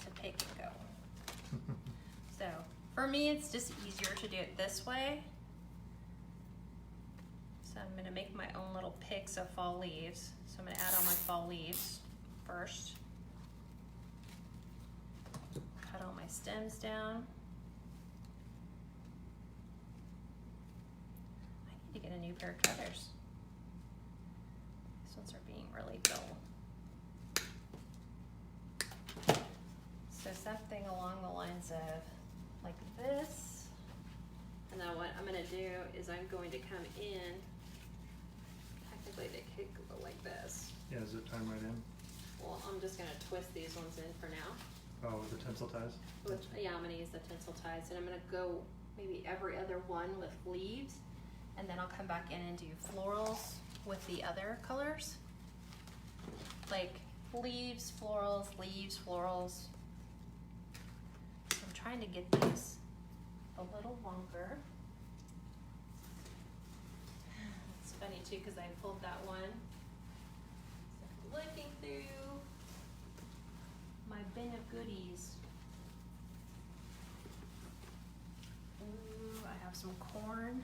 to pick and go. So for me, it's just easier to do it this way. So I'm gonna make my own little picks of fall leaves. So I'm gonna add all my fall leaves first. Cut all my stems down. I need to get a new pair of cutters. These ones are being really dull. So something along the lines of like this. And then what I'm gonna do is I'm going to come in, technically they could go like this. Yeah, zip tie right in. Well, I'm just gonna twist these ones in for now. Oh, with the tensile ties? Yeah, I'm gonna use the tinsel ties, and I'm gonna go maybe every other one with leaves, and then I'll come back in and do florals with the other colors. Like leaves, florals, leaves, florals. I'm trying to get these a little longer. It's funny too, because I pulled that one. So looking through my bin of goodies. Ooh, I have some corn.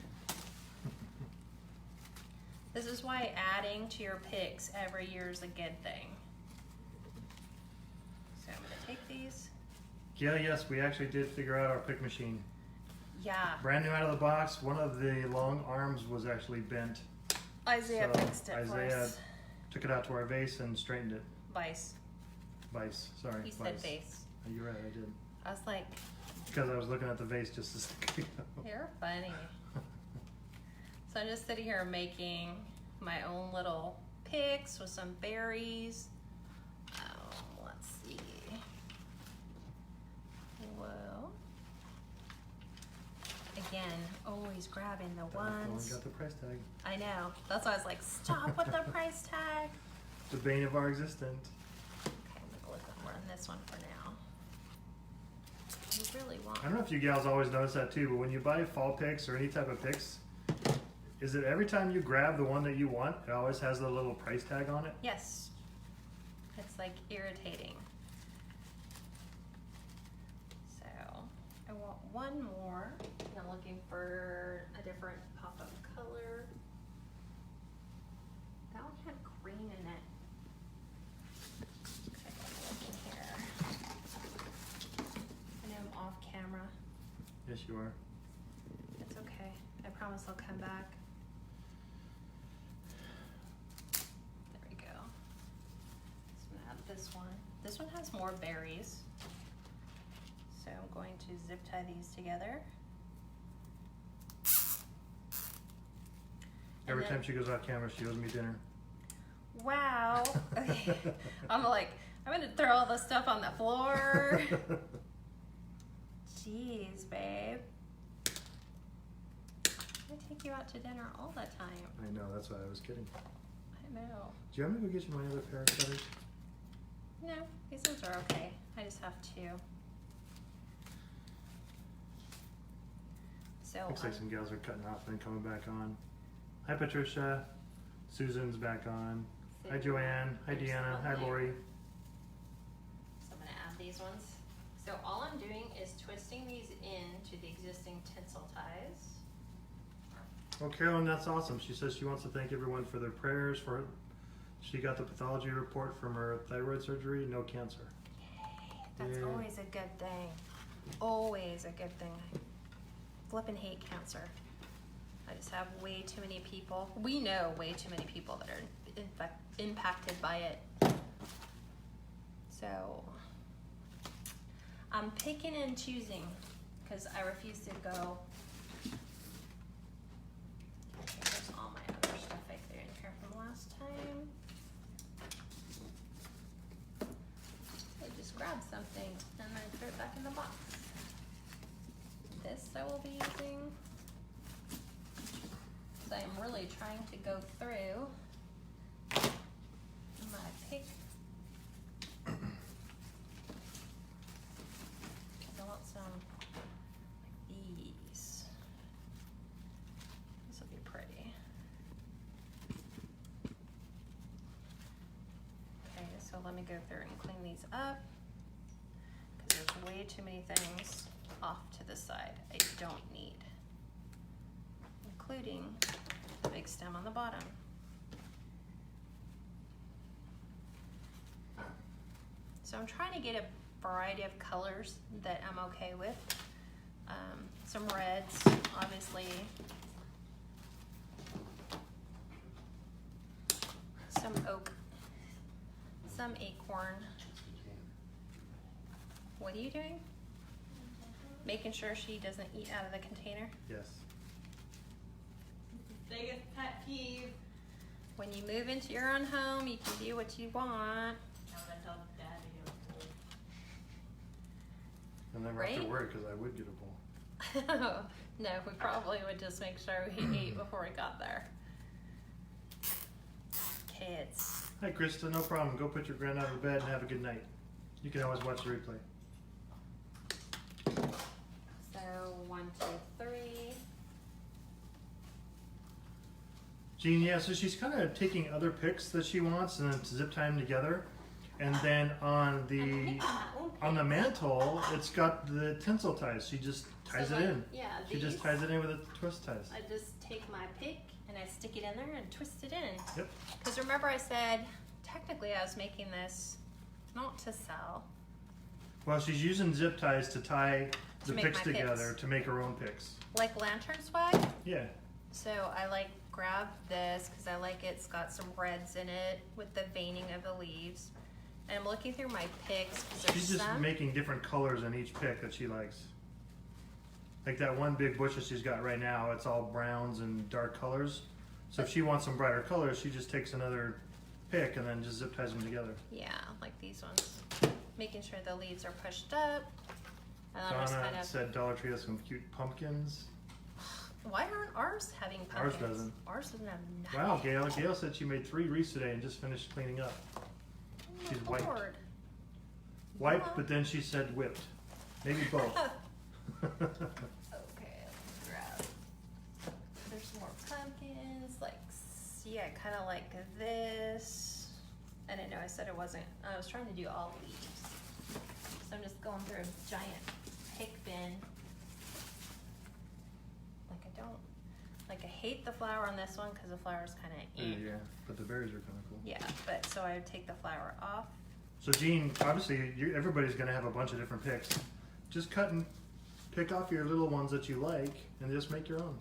This is why adding to your picks every year is a good thing. So I'm Yeah, yes, we actually did figure out our pick machine. Yeah. Brand new out of the box. One of the long arms was actually bent. Isaiah So fixed it for Isaiah us. took it out to our vase and straightened it. Vice. Sorry. He said vase. Oh, you're right, I did. I was like, Because I was looking at the vase just a second ago. you're funny. So I'm just sitting here making my own little picks with some berries. Let's see. Well, again, always grabbing the Only ones. got the price tag. I know. That's why I was like, stop with the price tag. The bane of our existence. Okay, I'm gonna look over on this one for now. You really want. I don't know if you gals always notice that too, but when you buy fall picks or any type of picks, is it every time you grab the one that you want, it always has the little price tag on it? Yes. It's like irritating. So I want one more. And I'm looking for a different pop of color. That one had green in it. Okay, I'm looking here. I know I'm off camera. Yes, you are. It's okay. I promise I'll come back. There we go. So I'm gonna add this one. This one has more berries. So I'm going to zip tie these together. Every And then- time she goes off camera, she owes me dinner. Wow. Okay. I'm like, I'm gonna throw all this stuff on the floor. Jeez, babe. I take you out to dinner all the time. I know, that's why I was kidding. I know. Do you want me to go get you my other pair of cutters? No, these ones are okay. I just have two. So Looks like some gals are cutting off and then coming back on. Hi, Patricia. Susan's back on. Hi, Joanne. Hi, There's Deanna. some Hi, there. Lori. So I'm gonna add these ones. So all I'm doing is twisting these into the existing tinsel ties. Well, Carolyn, that's awesome. She says she wants to thank everyone for their prayers. She got the pathology report from her thyroid surgery, no cancer. That's Yeah. always a good thing. Always a good thing. Flippin' hate cancer. I just have way too many people. We know way too many people that are impacted by it. So I'm picking and choosing because I refuse to go. Okay, there's all my other stuff I threw in here from last time. I just grabbed something and then threw it back in the box. This I will be using. So I'm really trying to go through my pick. I want some like these. This will be pretty. Okay, so let me go through and clean these up because there's way too many things off to the side I don't need, including the big stem on the bottom. So I'm trying to get a variety of colors that I'm okay with. Some reds, obviously. Some oak. Some acorn. What are you doing? Making sure she doesn't eat out of the container. Yes. Biggest pet peeve. When you move into your own home, you can do what you want. Now that I tell Dad to get a bowl. And never have to Right? worry because I would get a bowl. No, we probably would just make sure we ate before we got there. Kids. Hi, Krista. No problem. Go put your granddaughter to bed and have a good night. You can always watch the replay. So 1, 2, 3. Jean, yeah, so she's kind of taking other picks that she wants and then zip tie them together. And then on the mantle, it's got the tinsel ties. She just ties it in. Yeah, She just ties it in with the twist ties. I just take my pick and I stick it in there and twist it in. Yep. Because remember I said, technically I was making this not to sell. Well, she's using zip ties to tie the make picks my together picks. to make her own picks. Like lantern swag. Yeah. So I like grab this because I like it's got some reds in it with the veining of the leaves. And I'm looking through my picks because there's She's just some. making different colors in each pick that she likes. Like that one big bush that she's got right now, it's all browns and dark colors. So if she wants some brighter colors, she just takes another pick and then just zip ties them together. Yeah, like these ones. Making sure the leaves are pushed up. And I'm just Donna kind of. said Dollar Tree has some cute pumpkins. Why aren't ours having Ours pumpkins? doesn't. Ours doesn't have nothing. Wow, Gail. Gail said she made 3 wreaths today and just finished cleaning up. She's wiped. Lord. Wiped, but then she said whipped. Maybe both. Okay, let's grab. There's some more pumpkins. Like, yeah, kind of like this. I didn't know I said it wasn't. I was trying to do all leaves. So I'm just going through a giant pick bin. Like I hate the flower on this one because the flower's kind of Yeah, but the berries are kind of cool. Yeah, but so I would take the flower off. So Jean, obviously everybody's going to have a bunch of different picks. Just cut and pick off your little ones that you like and just make your own.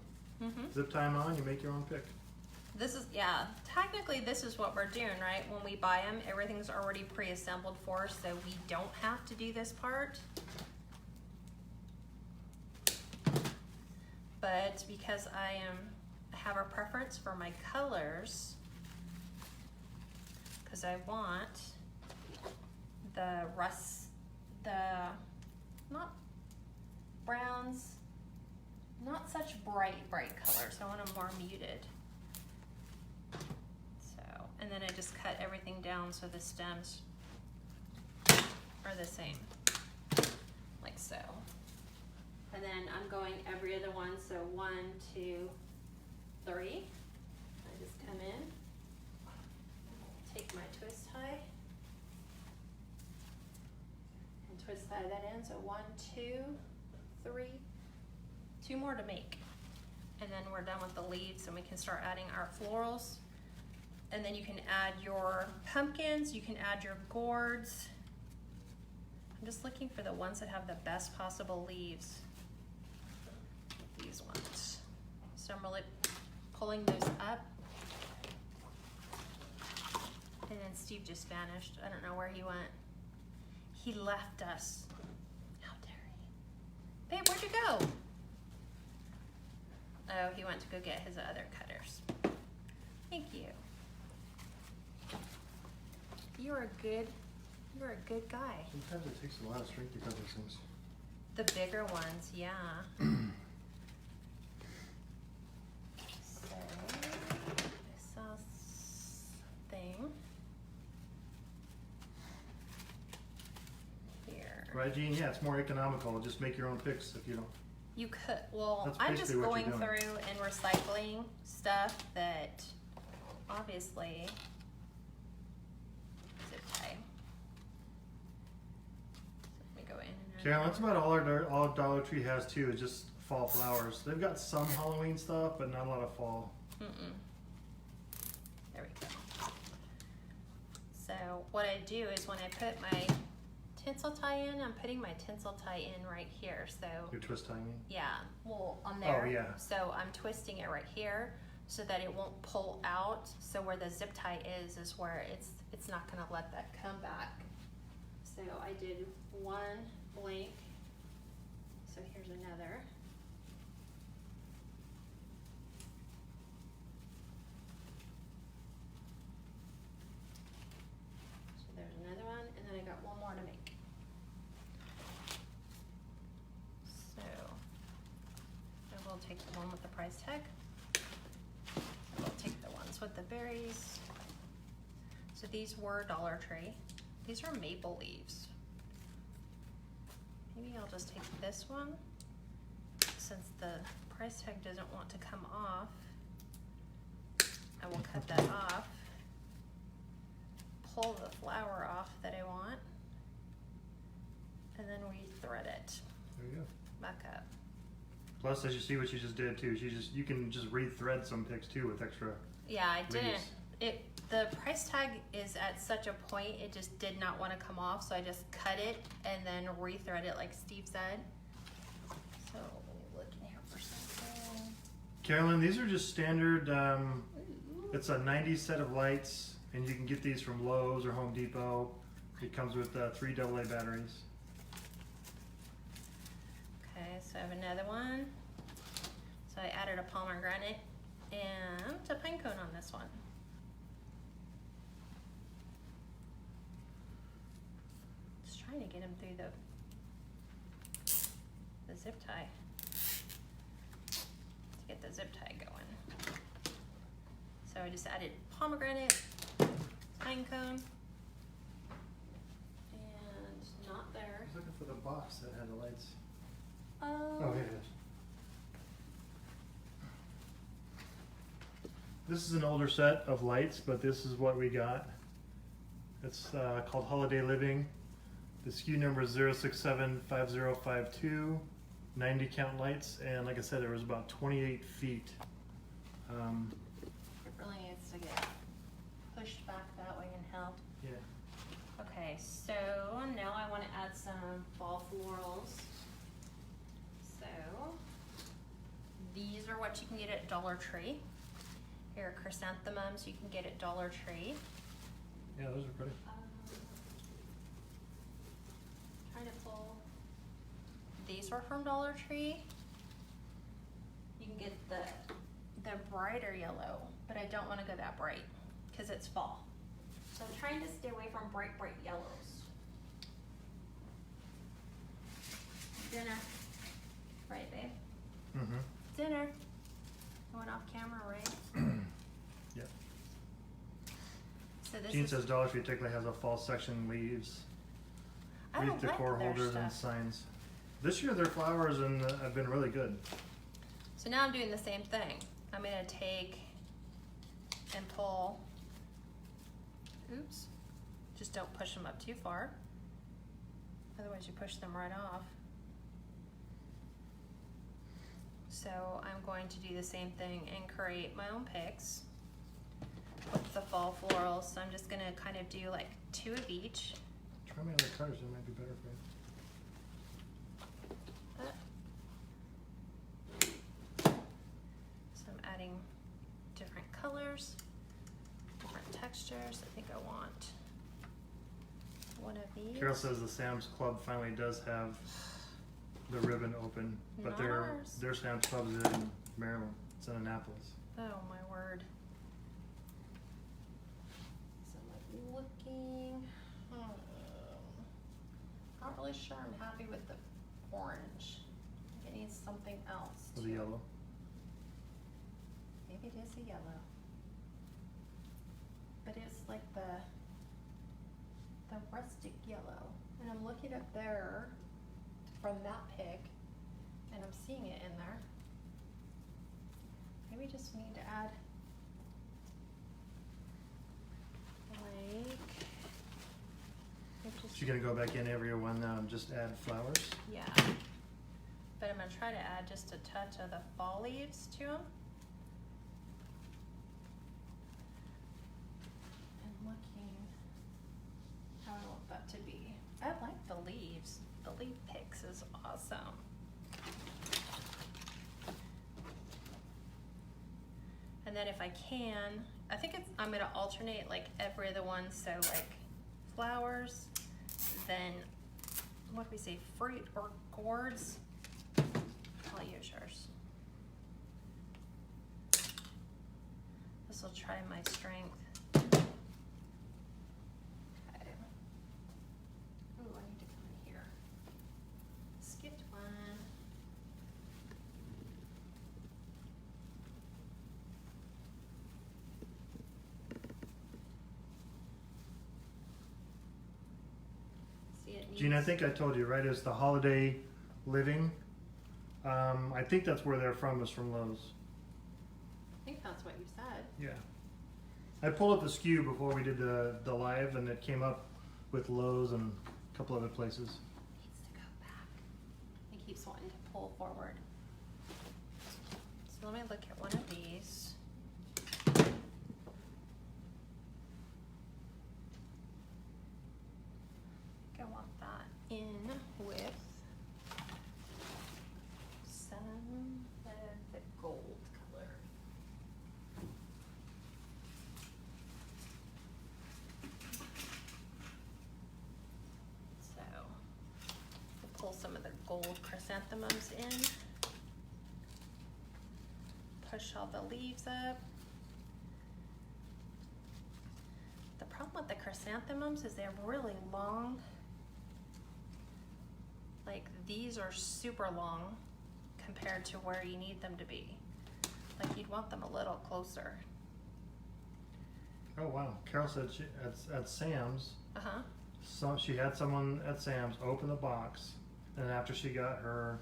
Zip tie them on, you make your own pick. This is, yeah, technically this is what we're doing, right? When we buy them, everything's already pre-assembled for us, so we don't have to do this part. But because I have a preference for my colors, because I want the not browns, not such bright colors. I want them more muted. So, and then I just cut everything down so the stems are the same, like so. And then I'm going every other one, so 1, 2, 3. I just come in, take my twist tie, and twist tie that in. So 1, 2, 3, 2 more to make. And then we're done with the leaves and we can start adding our florals. And then you can add your pumpkins, you can add your gourds. I'm just looking for the ones that have the best possible leaves. These ones. So I'm really pulling those up. And then Steve just vanished. I don't know where he went. He left us. How dare he? Babe, where'd you go? Oh, he went to go get his other cutters. Thank you. You're a good guy. Sometimes it takes a lot of strength to cut those things. The bigger ones, yeah. So, I saw something here. Right, Jean? Yeah, it's more economical. Just make your own picks if you don't. You could, well, That's I'm just basically what going you're doing. through and recycling stuff that obviously zip tie. So let me go in and Carolyn, that's about all Dollar Tree has too, is just fall flowers. They've got some Halloween stuff, but not a lot of fall. There we go. So what I do is when I put my tinsel tie in, I'm putting my tinsel tie in right here. So Your twist timing. yeah, well on there. Oh, yeah. So I'm twisting it right here so that it won't pull out. So where the zip tie is where it's not gonna let that come back. So I did one blank. So here's another. So there's another one, and then I got one more to make. So I will take the one with the price tag. I will take the ones with the berries. So these were Dollar Tree. These are maple leaves. Maybe I'll just take this one since the price tag doesn't want to come off. I will cut that off, pull the flower off that I want, and then we thread it There you go. back up. Plus, as you see what you just did too, you can just re-thread some picks too with extra. Yeah, I didn't. leaves. The price tag is at such a point, it just did not want to come off, so I just cut it and then rethread it like Steve said. So let me look in here for something. Carolyn, these are just standard, it's a 90 set of lights, and you can get these from Lowe's or Home Depot. It comes with 3 AA batteries. Okay, so I have another one. So I added a pomegranate and a pine cone on this one. Just trying to get him through the zip tie. To get the zip tie going. So I just added pomegranate, pine cone, and not there. I was looking for the box that had the lights. Oh, here it is. This is an older set of lights, but this is what we got. It's called Holiday Living. The SKU number is 0675052, 90 count lights, and like I said, there was about 28 feet. it really needs to get pushed back that way and held. Yeah. Okay, so now I want to add some fall florals. So these are what you can get at Dollar Tree. Here are chrysanthemums you can get at Dollar Tree. Yeah, those are pretty. Trying to pull. These are from Dollar Tree. You can get the brighter yellow, but I don't want to go that bright because it's fall. So I'm trying to stay away from bright yellows. Dinner. Right, babe? Mm-hmm. Dinner. Going off camera, right? Yep. So this Jean is, says Dollar Tree typically has a fall section, leaves, I wreath don't like decor their holders and stuff. signs. This year their flowers have been really good. So now I'm doing the same thing. I'm gonna take and pull. Oops. Just don't push them up too far. Otherwise you push them right off. So I'm going to do the same thing and create my own picks with the fall florals. So I'm just gonna kind of do like 2 of each. Try my other colors, it might be better for you. So I'm adding different colors, different textures. I think I want one of these. Carol says the Sam's Club finally does have the ribbon open, but Nice. their Sam's Club's in Maryland. It's in Annapolis. Oh my word. So I'm like looking. Not really sure I'm happy with the orange. I think it needs something else. With the yellow. Maybe it is a yellow. But it's like the rustic yellow. And I'm looking up there from that pick and I'm seeing it in there. Maybe just need to add like So you're gonna go back in every one now and just add flowers? yeah. But I'm gonna try to add just a touch of the fall leaves to them. And looking how I want that to be. I like the leaves. The leaf picks is awesome. And then if I can, I think I'm gonna alternate like every other one. So like flowers, then what do we say, fruit or gourds? I'll use yours. This will try my strength. Okay. Ooh, I need to come in here. Skipped one. See, it needs... Gene, I think I told you, right? It's the Holiday Living. I think that's where they're from, is from Lowe's. I think that's what you said. Yeah. I pulled up the SKU before we did the live, and it came up with Lowe's and a couple other places. It needs to go back. It keeps wanting to pull forward. So let me look at one of these. gold chrysanthemums in. Push all the leaves up. The problem with the chrysanthemums is they're really long. Like these are super long compared to where you need them to be. Like you'd want them a little closer. Oh wow, Carol said she, at Sam's, Uh-huh. so she had someone at Sam's open the box, and after she got her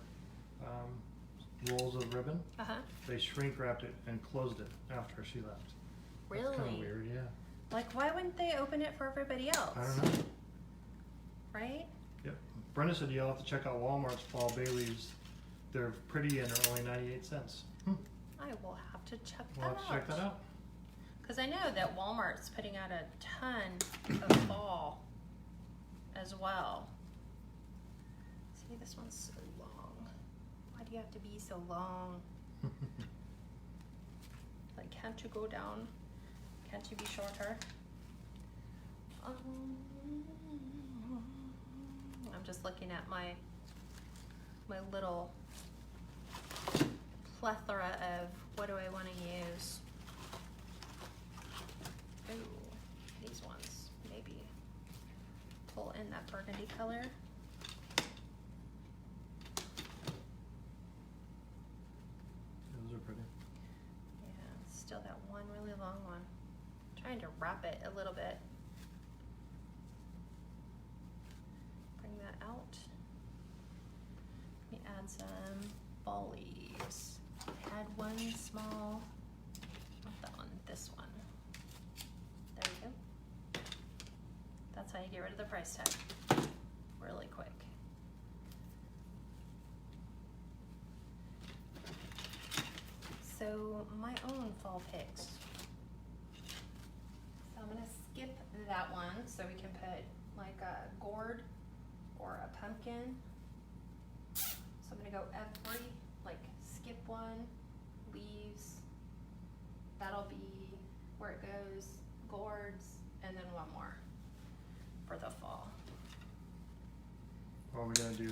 rolls of ribbon, Uh-huh. they shrink wrapped it and closed it after she left. Really? That's kind of weird, yeah. Like why wouldn't they open it for everybody else? I don't know. Right? Yep. Brenda said you'll have to check out Walmart's fall bay leaves. They're pretty and they're only 98 cents. I will have to check that We'll have to check that out. Because I know that Walmart's putting out a ton of fall as well. See, this one's so long. Why do you have to be so long? Like, can't you go down? Can't you be shorter? I'm just looking at my little plethora of what do I want to use. Ooh, these ones, maybe pull in that burgundy color. Those are pretty. Yeah, still that one really long one. I'm trying to wrap it a little bit. Bring that out. Let me add some fall leaves. I had one small, not that one, this one. There we go. That's how you get rid of the price tag really quick. So my own fall picks. So I'm gonna skip that one so we can put like a gourd or a pumpkin. So I'm gonna go every, like skip one, leaves, that'll be where it goes, gourds, and then one more for the fall. Are we gonna do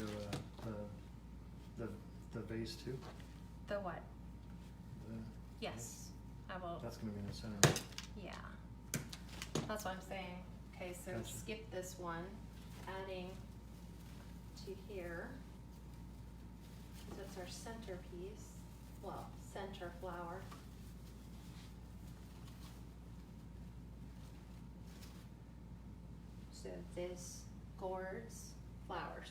the vase too? The what? The, Yes, I will. that's gonna be in the center. Yeah, that's what I'm saying. Okay, so Gotcha. skip this one, adding to here. That's our centerpiece. Well, center flower. So this gourds flowers.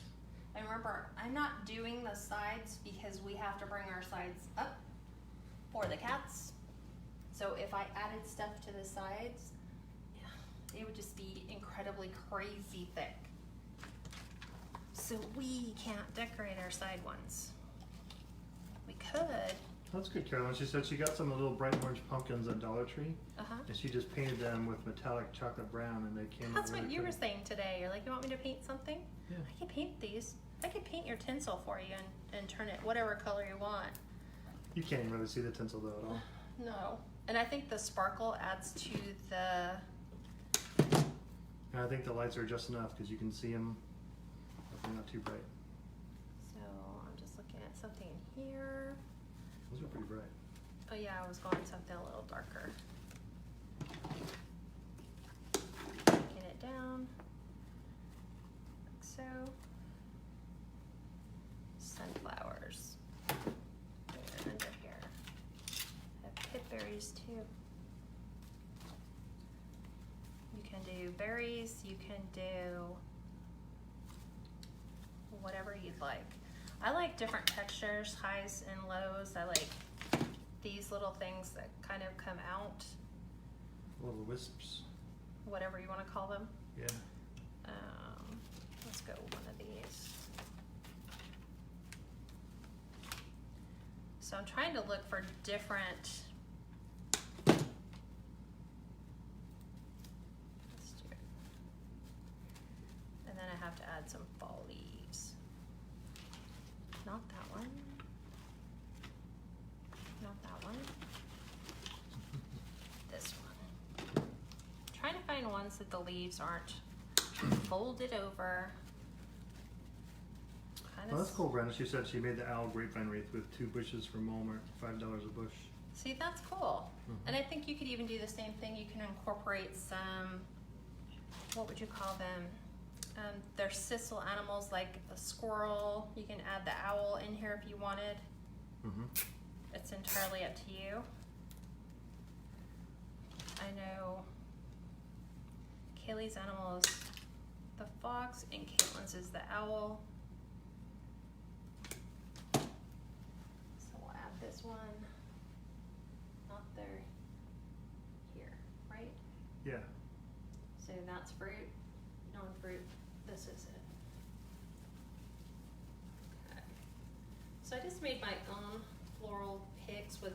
And remember, I'm not doing the sides because we have to bring our sides up for the cats. So if I added stuff to the sides, it would just be incredibly crazy thick. So we can't decorate our side ones. We could. That's good, Carolyn. She said she got some little bright orange pumpkins at Dollar Tree, Uh-huh. and she just painted them with metallic chocolate brown, and they came That's out really what you were pretty. saying today. You're like, you want me to paint something? Yeah. I can paint these. I could paint your tinsel for you and turn it whatever color you want. You can't even really see the tinsel though at all. No. And I think the sparkle adds to the... And I think the lights are just enough because you can see them, but they're not too bright. So I'm just looking at something in here. Those are pretty bright. Oh yeah, I was going something a little darker. Get it down, like so. Sunflowers. And under here. I have pip berries too. You can do berries, you can do whatever you'd like. I like different textures, highs and lows. I like these little things that kind of come out, Little wisps. whatever you want to call them. Yeah. Let's go one of these. So I'm trying to look for different. Let's do it. And then I have to add some fall leaves. Not that one. Not that one. This one. Trying to find ones that the leaves aren't folded over, kind Oh, of. that's cool, Brenda. She said she made the owl grapevine wreath with 2 bushes from Walmart, $5 a bush. See, that's cool. Mhm. And I think you could even do the same thing. You can incorporate some, what would you call them? They're sessile animals like a squirrel. You can add the owl in here if you wanted. Mm-hmm. It's entirely up to you. I know Kaylee's animal is the fox and Caitlin's is the owl. So we'll add this one. Not there. Here, right? Yeah. So that's fruit, non-fruit, this is it. Okay. So I just made my own floral picks with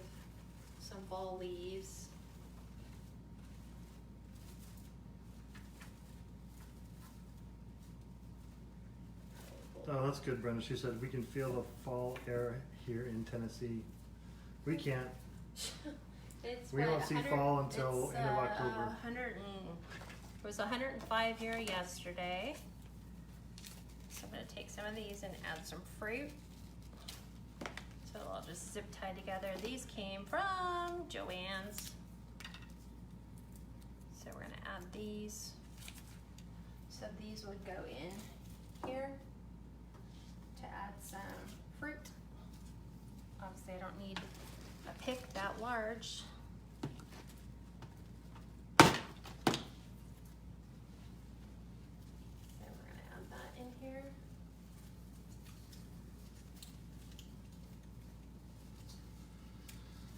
some fall leaves. Oh, that's good, Brenda. She said we can feel the fall air here in Tennessee. We can't. It's We what, won't see 100 fall until it's, end of October. 100 and, it was 105 here yesterday. So I'm gonna take some of these and add some fruit. So I'll just zip tie together. These came from Joann's. So we're gonna add these. So these would go in here to add some fruit. Obviously I don't need a pick that large. And we're gonna add that in here.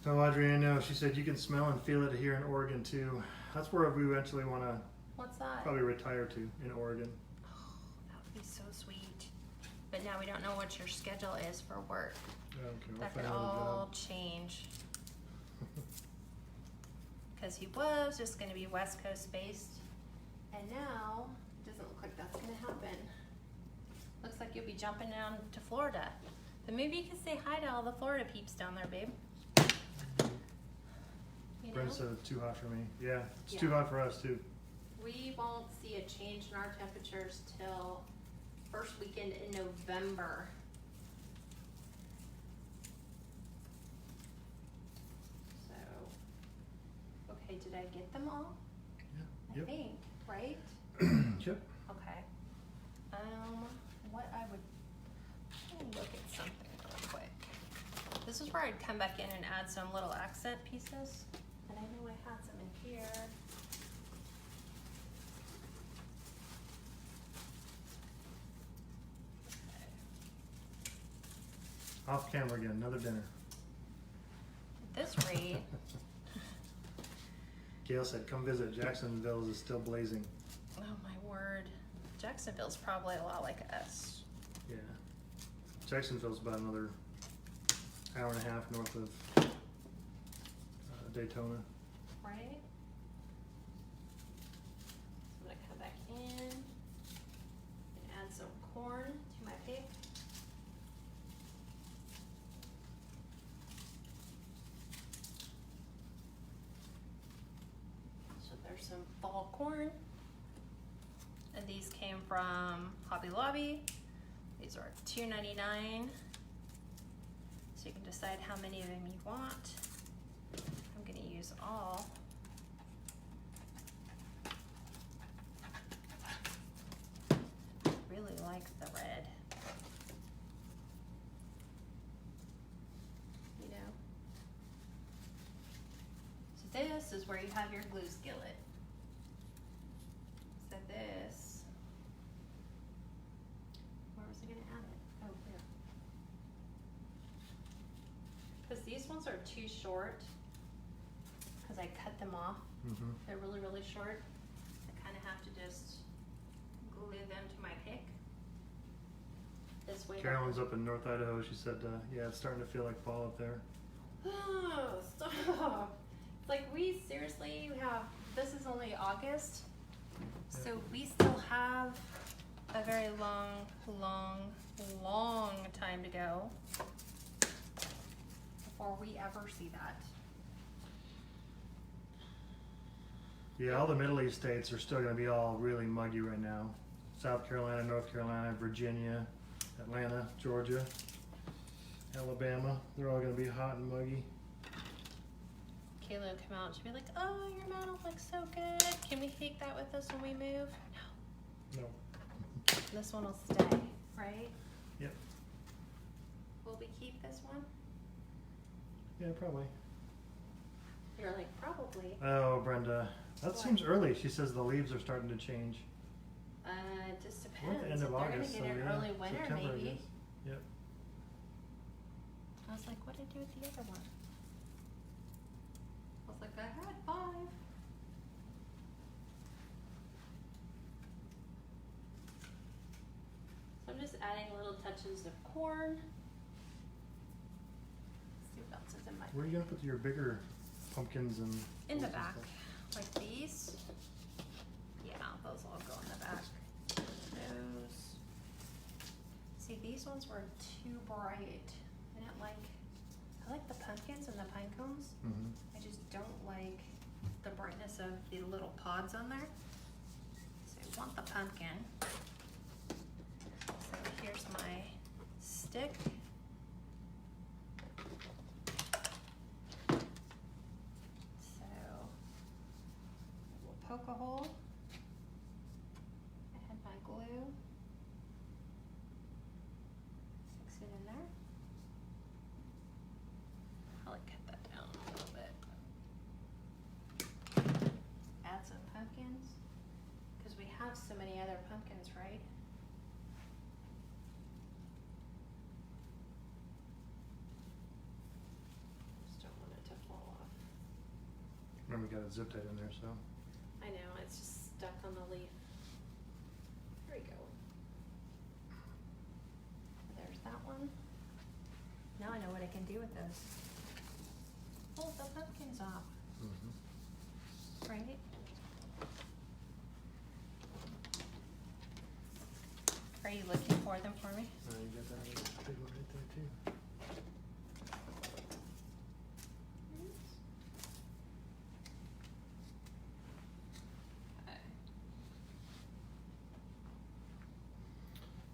Oh, Audrey, I know. She said you can smell and feel it here in Oregon too. That's where we eventually want to What's that? probably retire to, in Oregon. Oh, that would be so sweet. But now we don't know what your schedule is for work. Okay, we'll That find could another all job. change. Because he was just going to be West Coast based, and now it doesn't look like that's going to happen. Looks like you'll be jumping down to Florida. But maybe you can say hi to all the Florida peeps down there, babe. You know? Brenda said it's too hot for me. Yeah, it's Yeah. too hot for us too. We won't see a change in our temperatures till first weekend in November. So, okay, did I get them all? Yeah. I Yep. think, right? Yep. Okay. What I would let me look at something real quick. This is where I'd come back in and add some little accent pieces. And I know I had some in here. Off camera again, another dinner. At this rate, Gail said, come visit. Jacksonville is still blazing. oh my word. Jacksonville's probably a lot like us. Yeah. Jacksonville's about another hour and a half north of Daytona. Right? So I'm gonna come back in and add some corn to my pick. So there's some fall corn. And these came from Hobby Lobby. These are $2.99. So you can decide how many of them you want. I'm gonna use all. Really like the red. You know? So this is where you have your glue skillet. So this, where was I gonna add it? Oh, here. Because these ones are too short, because I cut them off. Mm-hmm. They're really, really short. I kind of have to just glue them to my pick. This way. Carolyn's up in North Idaho. She said, yeah, it's starting to feel like fall up there. Oh, stop. Like we seriously have, this is only August. So we still have a very long time to go before we ever see that. Yeah, all the Middle East states are still going to be all really muggy right now. South Carolina, North Carolina, Virginia. Atlanta, Georgia, Alabama. They're all gonna be hot and muggy. Kayla will come out and she'll be like, oh, your mantle looks so good. Can we take that with us when we move? No. No. This one will stay, right? Yep. Will we keep this one? Yeah, probably. You're like, probably. Oh, Brenda, that What? seems early. She says the leaves are starting to change. It just We're at depends. the end of If August, they're so gonna get yeah, an early winter, September, I maybe. guess. Yep. I was like, what did I do with the other one? I was like, I had 5. So I'm just adding little touches of corn. Let's see what else is in my Where are you gonna put your bigger pumpkins and in the and back, stuff? like these. Yeah, those all go in the back. Those. See, these ones were too bright. I like the pumpkins and the pine cones. Mhm. I just don't like the brightness of the little pods on there. So I want the pumpkin. So here's my stick. So we'll poke a hole. I had my glue. Fix it in there. I'll like cut that down a little bit. Add some pumpkins, because we have so many other pumpkins, right? Just don't want it to fall off. Remember, we got it zip tied in there, so. I know, it's just stuck on the leaf. There we go. There's that one. Now I know what I can do with those. Pull the pumpkins off, Mhm. right? Are you looking for them for me? You got that big one right there too.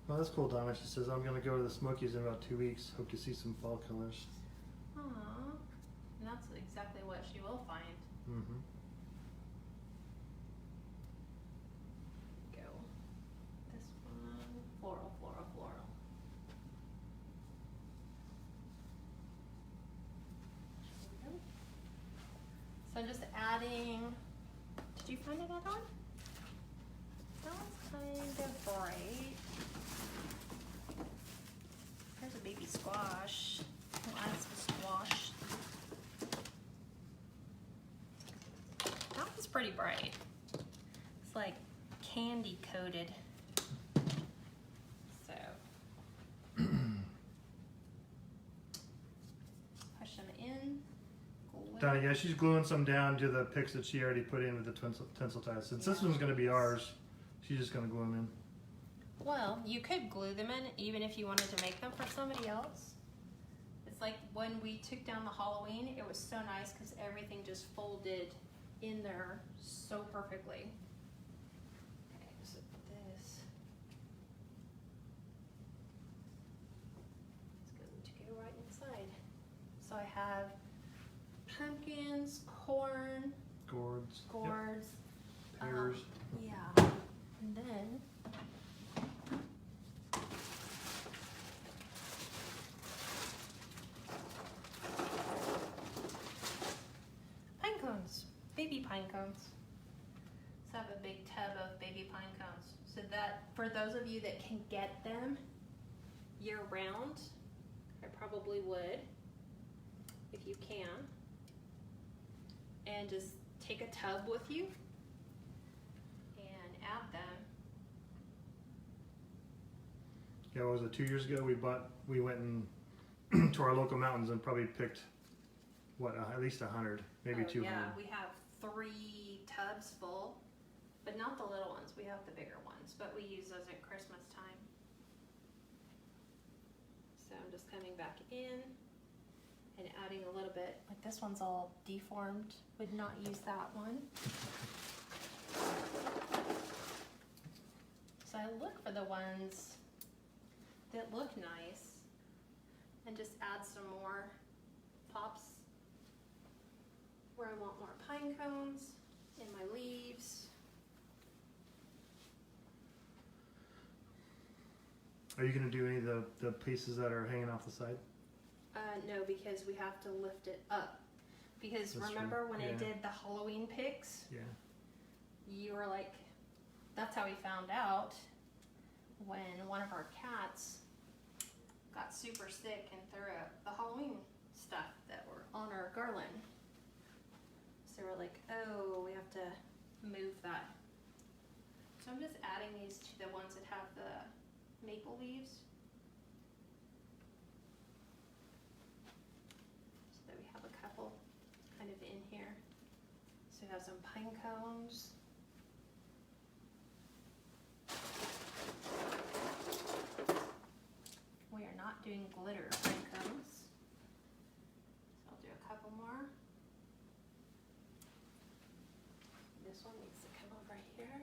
Well, that's cool, Donna. She says, I'm going to go to the Smokies in about 2 weeks. Hope to see some fall colors. Aww. And that's exactly what she will find. Mm-hmm. Go. This one. Floral, floral, floral. There we go. So I'm just adding. Did you find another one? That one's kind of bright. There's a baby squash. We'll add some squash. That one's pretty bright. It's like candy coated. So push them in. Glue. Donna, yeah, she's gluing some down to the picks that she already put in with the tensile ties. Since this Yeah. one's going to be ours, she's just going to glue them in. Well, you could glue them in even if you wanted to make them for somebody else. It's like when we took down the Halloween, it was so nice because everything just folded in there so perfectly. Okay, so this is going to go right inside. So I have pumpkins, corn, Gourds. gourds, Yep. Pears. yeah, and then pine cones, baby pine cones. So I have a big tub of baby pine cones. So that, for those of you that can get them year round, I probably would, if you can. And just take a tub with you and add them. Yeah, what was it, 2 years ago? We went and to our local mountains and probably picked, what, at least 100, maybe 200. Yeah, we have 3 tubs full, but not the little ones. We have the bigger ones, but we use those at Christmas time. So I'm just coming back in and adding a little bit. Like this one's all deformed. Would not use that one. So I look for the ones that look nice, and just add some more pops where I want more pine cones in my leaves. Are you gonna do any of the pieces that are hanging off the side? No, because we have to lift it up. Because That's remember true. when I Yeah. did the Halloween pics, Yeah. you were like, that's how we found out when one of our cats got super sick and threw up the Halloween stuff that were on our garland. So we're like, oh, we have to move that. So I'm just adding these to the ones that have the maple leaves. So that we have a couple kind of in here. So we have some pine cones. We are not doing glitter pine cones. So I'll do a couple more. This one needs to come over here.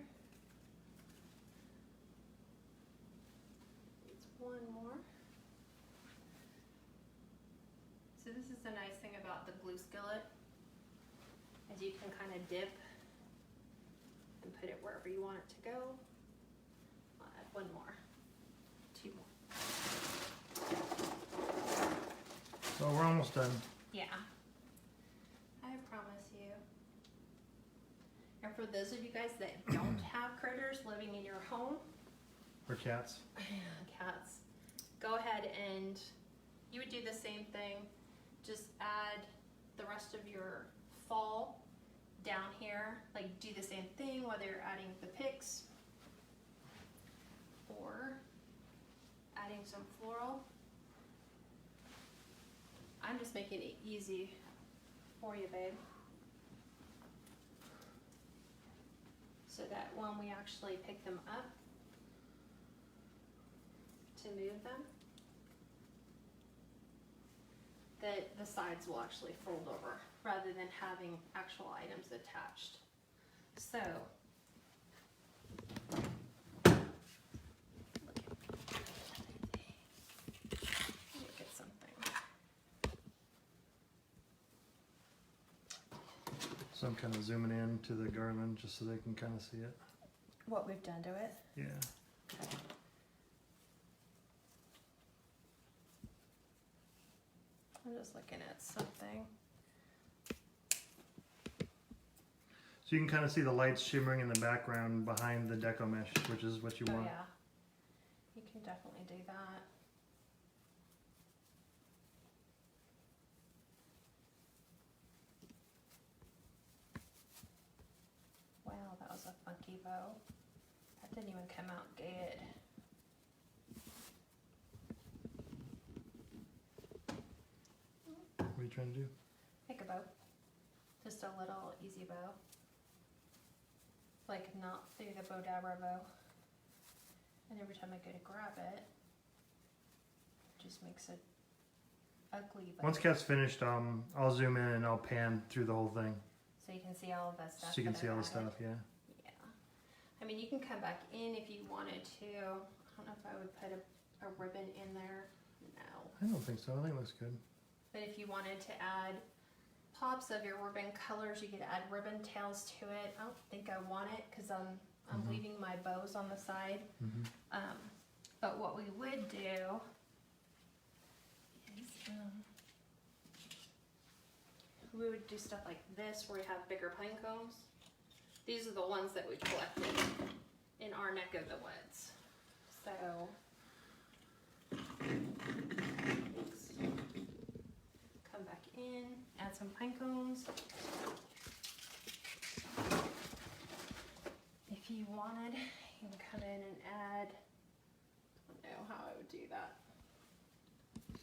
Needs one more. So this is the nice thing about the glue skillet, is you can kind of dip and put it wherever you want it to go. I'll add one more, two more. So we're almost done. Yeah, I promise you. And for those of you guys that don't have critters living in your home, Or cats. cats, go ahead and you would do the same thing. Just add the rest of your fall down here. Like do the same thing whether you're adding the picks or adding some floral. I'm just making it easy for you, babe. So that when we actually pick them up to move them, that the sides will actually fold over rather than having actual items attached. So, look at something. So I'm kind of zooming in to the garland just so they can kind of see it. What we've done to it. Yeah. Okay. I'm just looking at something. So you can kind of see the lights shimmering in the background behind the deco mesh, which is what you Oh want. yeah, you can definitely do that. Wow, that was a funky bow. That didn't even come out good. What are you trying to do? Make a bow. Just a little easy bow. Like not through the bow dabber bow. And every time I go to grab it, it just makes it ugly. But Once Kat's finished, I'll zoom in and I'll pan through the whole thing. so you can see all of that stuff. So you can that see I've all the added. stuff, yeah. Yeah. I mean, you can come back in if you wanted to. I don't know if I would put a ribbon in there. No. I don't think so. I think it looks good. But if you wanted to add pops of your ribbon colors, you could add ribbon tails to it. I don't think I want it because I'm Mhm. leaving my bows on the side. Mm-hmm. But what we would do is we would do stuff like this where we have bigger pine cones. These are the ones that we collected in our neck of the woods. So let's come back in, add some pine cones. If you wanted, you can come in and add, I don't know how I would do that. It'd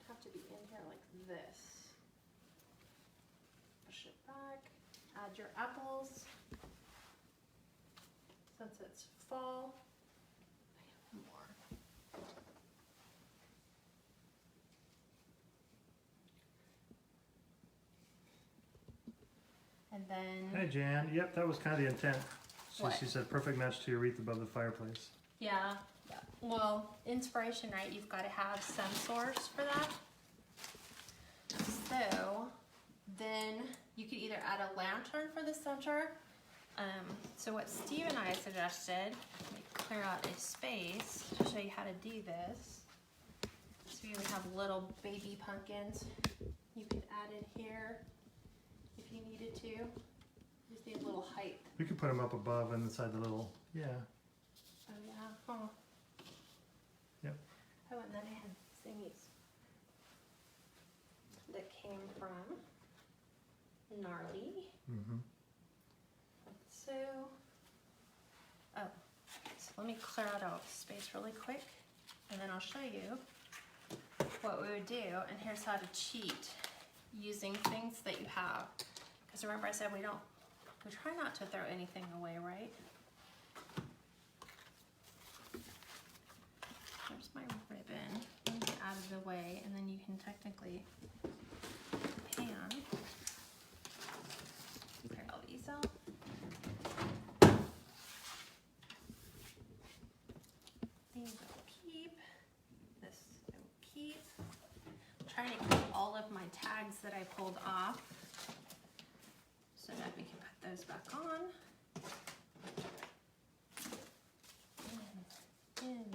have to be in here like this. Push it back, add your apples. Since it's fall, more. And then, Hey Jan, yep, that was kind of the intent. She What? said perfect match to your wreath above the fireplace. yeah, Well, inspiration, right? You've got to have some source for that. So then you could either add a lantern for the center. So what Steve and I suggested, let me clear out a space to show you how to do this. So you would have little baby pumpkins. You could add in here if you needed to. Just need a little height. We could put them up above inside the little, yeah. Oh yeah, huh. Yep. Oh, and then I had thingies that came from Gnarly. Mm-hmm. So, oh, so let me clear out a space really quick, and then I'll show you what we would do. And here's how to cheat using things that you have. Because remember I said we try not to throw anything away, right? There's my ribbon. Let me get out of the way, and then you can technically pan. Clear all these out. These will keep. This will keep. I'm trying to keep all of my tags that I pulled off so that we can put those back on. In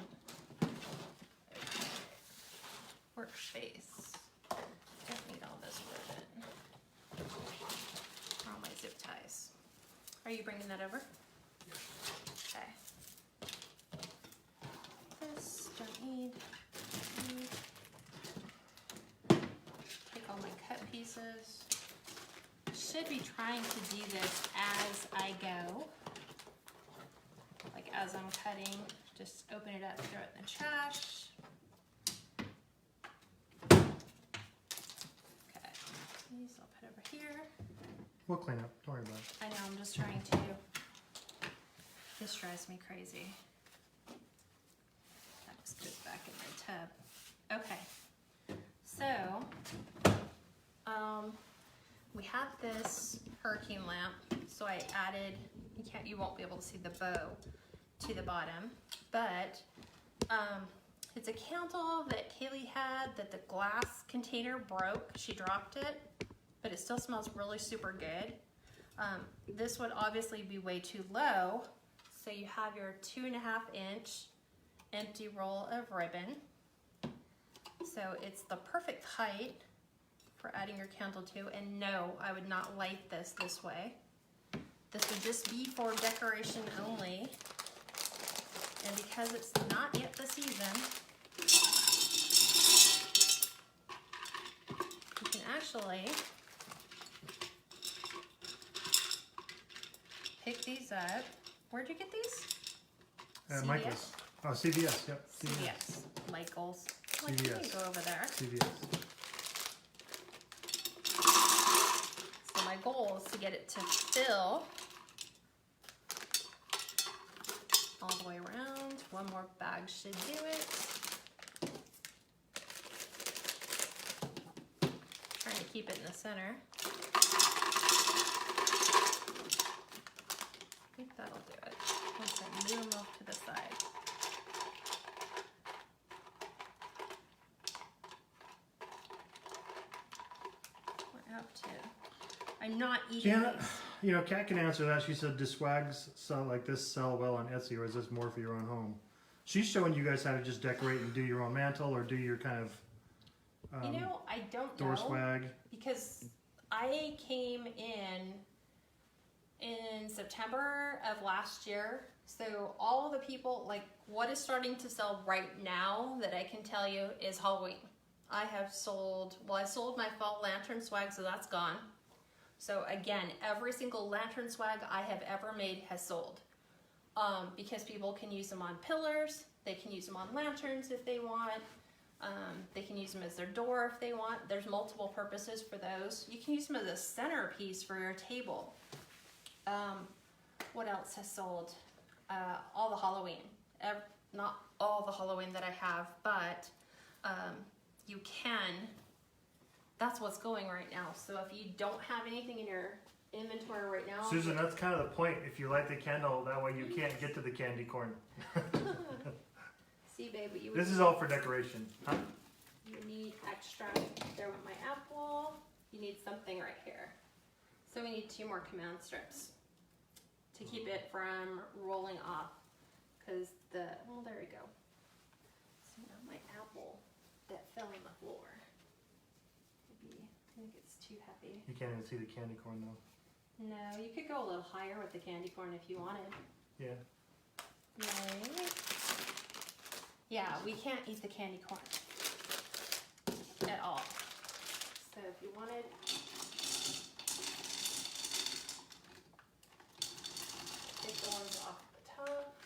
workspace. Don't need all this ribbon. Or all my zip ties. Are you bringing that over? Okay. This don't need. Take all my cut pieces. Should be trying to do this as I go. Like as I'm cutting, just open it up, throw it in the trash. Okay, these I'll put over here. We'll clean up, don't worry about it. I know, I'm just trying to, this drives me crazy. That just goes back in my tub. Okay, so, we have this hurricane lamp, so I added, you won't be able to see the bow to the bottom, but it's a candle that Kaylee had that the glass container broke. She dropped it, but it still smells really super good. This would obviously be way too low, so you have your 2.5 inch empty roll of ribbon. So it's the perfect height for adding your candle to, and no, I would not light this way. This would just be for decoration only. And because it's not yet the season, you can actually pick these up. Where'd you get these? Michael's. Oh, CVS, yep. CVS. Michael's. Like, CVS. you can go over there. CVS. So my goal is to get it to fill all the way around. One more bag should do it. Trying to keep it in the center. I think that'll do it. Once I move them off to the side. We're up to. I'm not eating Janet, these. you know, Kat can answer that. She said, do swags sell like this sell well on Etsy, or is this more for your own home? She's showing you guys how to just decorate and do your own mantle, or do your kind of You know, I don't door know. swag. Because I came in September of last year. So all the people, like what is starting to sell right now that I can tell you is Halloween. I have sold, well, I sold my fall lantern swag, so that's gone. So again, every single lantern swag I have ever made has sold. Because people can use them on pillars, they can use them on lanterns if they want. They can use them as their door if they want. There's multiple purposes for those. You can use them as a centerpiece for your table. What else has sold? All the Halloween. Not all the Halloween that I have, but you can. That's what's going right now. So if you don't have anything in your inventory right now. Susan, that's kind of the point. If you light the candle, that way you can't get to the candy corn. See, babe, what you would This is all for decoration. Huh? You need extra. There went my apple. You need something right here. So we need 2 more command strips to keep it from rolling off. Because well, there we go. So now my apple that fell on the floor. Maybe, I think it's too heavy. You can't even see the candy corn though. No, you could go a little higher with the candy corn if you wanted. Yeah. Right. Yeah, we can't eat the candy corn at all. So if you wanted, take the ones off the top.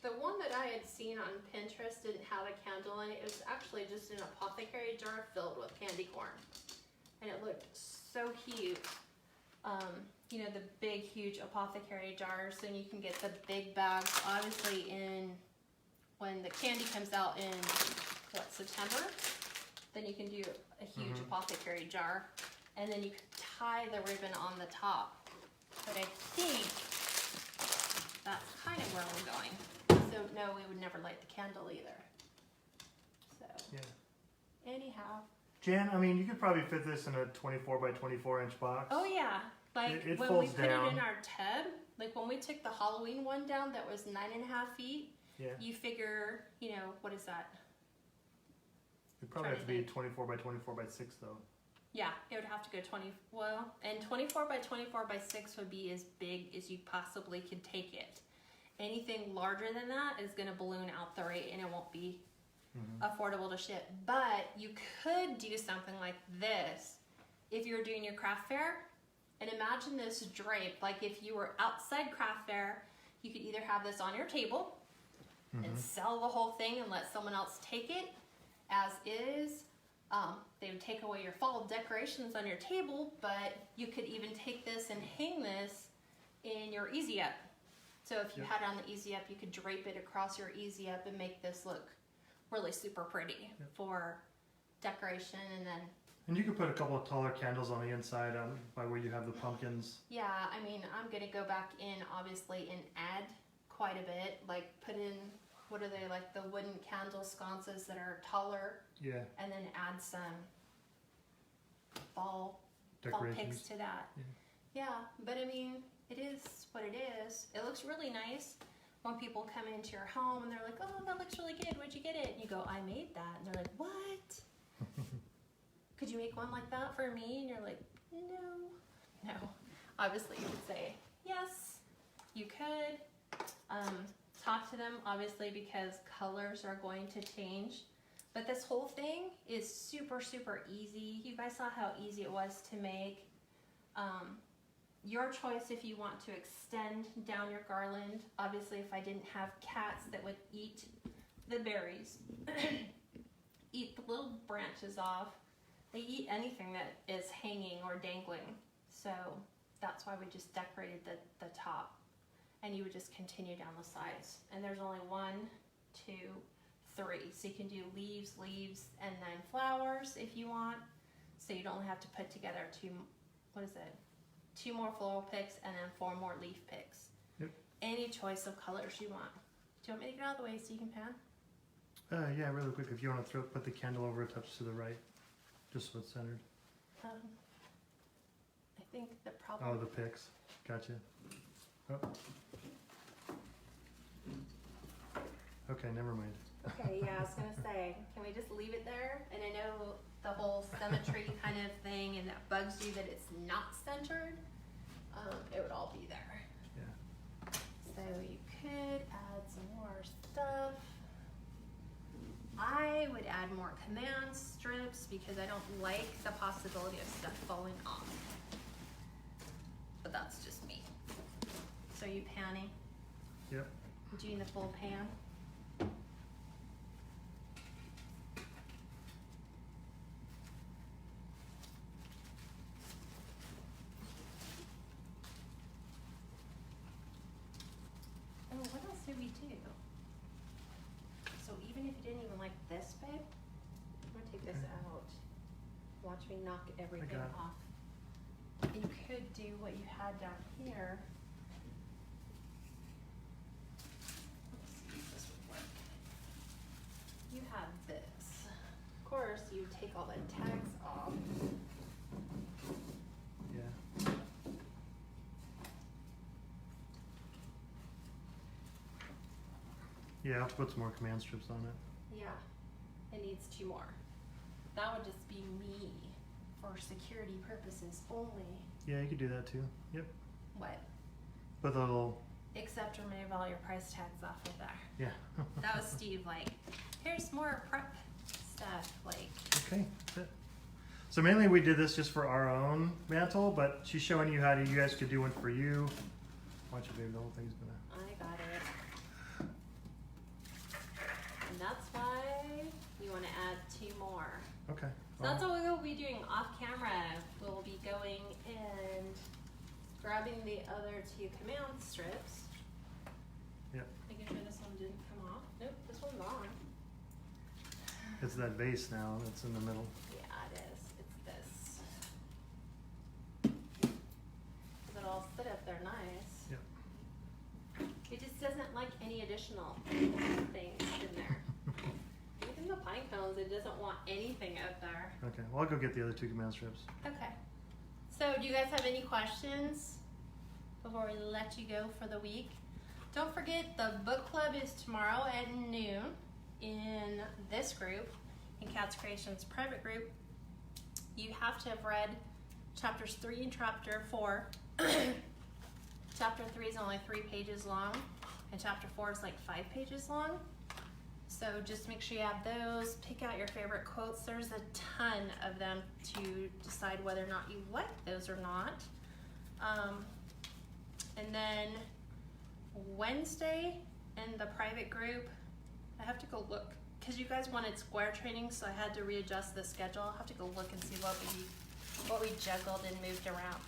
The one that I had seen on Pinterest didn't have a candle in it. It was actually just an apothecary jar filled with candy corn. And it looked so cute. You know, the big, huge apothecary jars, and you can get the big bags, obviously, when the candy comes out in, what, September? Then you can do a huge apothecary jar, and then you can tie the ribbon on the top. But I think that's kind of where we're going. So, no, we would never light the candle either. So, yeah. Anyhow. Jan, I mean, you could probably fit this in a 24 by 24 inch box. Oh, yeah. Like it when we folds put down. it in our tub, like when we took the Halloween one down that was 9.5 feet, Yeah. you figure, you know, what is that? It'd probably have to be 24 by 24 by 6 though. Yeah, it would have to go 20, well, and 24 by 24 by 6 would be as big as you possibly could take it. Anything larger than that is going to balloon out the rate and it won't be affordable to ship. But you could do something like this if you're doing your craft fair. And imagine this drape, like if you were outside craft fair, you could either have this on your table and sell the whole thing and let someone else take it as is. They would take away your fall decorations on your table, but you could even take this and hang this in your easy up. So if you had it on the easy up, you could drape it across your easy up and make this look really super pretty for decoration. And you could put a couple of taller candles on the inside by where you have the pumpkins. Yeah, I mean, I'm gonna go back in obviously and add quite a bit, like put in, what are they, like the wooden candle sconces that are taller, Yeah. and then add some fall Decorations. picks to that. Yeah, but I mean, it is what it is. It looks really nice when people come into your home and they're like, oh, that looks really good, where'd you get it? And you go, I made that. And they're like, what? Could you make one like that for me? And you're like, no. Obviously you would say, yes, you could. Talk to them, obviously, because colors are going to change. But this whole thing is super, super easy. You guys saw how easy it was to make. Your choice if you want to extend down your garland. Obviously, if I didn't have cats that would eat the berries, eat the little branches off, they eat anything that is hanging or dangling. So that's why we just decorated the top. And you would just continue down the sides. And there's only 1, 2, 3. So you can do leaves, leaves, and then flowers if you want. So you'd only have to put together 2 more floral picks and then 4 more leaf picks. Yep. Any choice of colors you want. Do you want me to get out of the way so you can pan? Yeah, really quick. If you want to put the candle over a touch to the right, just so it's centered. I think the problem... Oh, the picks. Gotcha. Oh. Okay, never mind. Okay, yeah, I was gonna say, can we just leave it there? And I know the whole symmetry kind of thing, and that bugs you that it's not centered. It would all be there. Yeah. So you could add some more stuff. I would add more command strips because I don't like the possibility of stuff falling off. But that's just me. So you panning? Yep. Doing the full pan? Oh, what else did we do? So even if you didn't even like this, babe, I'm gonna take this out. Watch me knock everything got it. off. You could do what you had down here you take all the tags off. Yeah. Yeah, I'll have to put some more command strips on it. Yeah, it needs 2 more. That would just be me for security purposes only. Yeah, you could do that too. Yep. What? Put a little. Except remove all your price tags off of there. Yeah. That was Steve, like, here's more prep stuff, like. Okay. That's it. So mainly we did this just for our own mantle, but she's showing you how you guys could do one for you. Watch it, baby. The whole thing's gonna. I got it. And that's why you want to add 2 more. Okay. So that's what we'll be doing off camera. We'll be going and grabbing the other 2 command strips. Yep. Making sure this one didn't come off. Nope, this one's on. It's that vase now that's in the middle. Yeah, it is. It's this. It'll sit up there nice. Yep. It just doesn't like any additional things in there. Even the pine cones, it doesn't want anything up there. Okay. Well, I'll go get the other 2 command strips. Okay. So do you guys have any questions before we let you go for the week? Don't forget the book club is tomorrow at noon in this group, in Kats Creations private group. You have to have read chapters 3 and chapter 4. Chapter 3 is only 3 pages long, and chapter 4 is like 5 pages long. So just make sure you have those. Pick out your favorite quotes. There's a ton of them to decide whether or not you like those or not. And then Wednesday in the private group, I have to go look because you guys wanted square training, so I had to readjust the schedule. I'll have to go look and see what we juggled and moved around.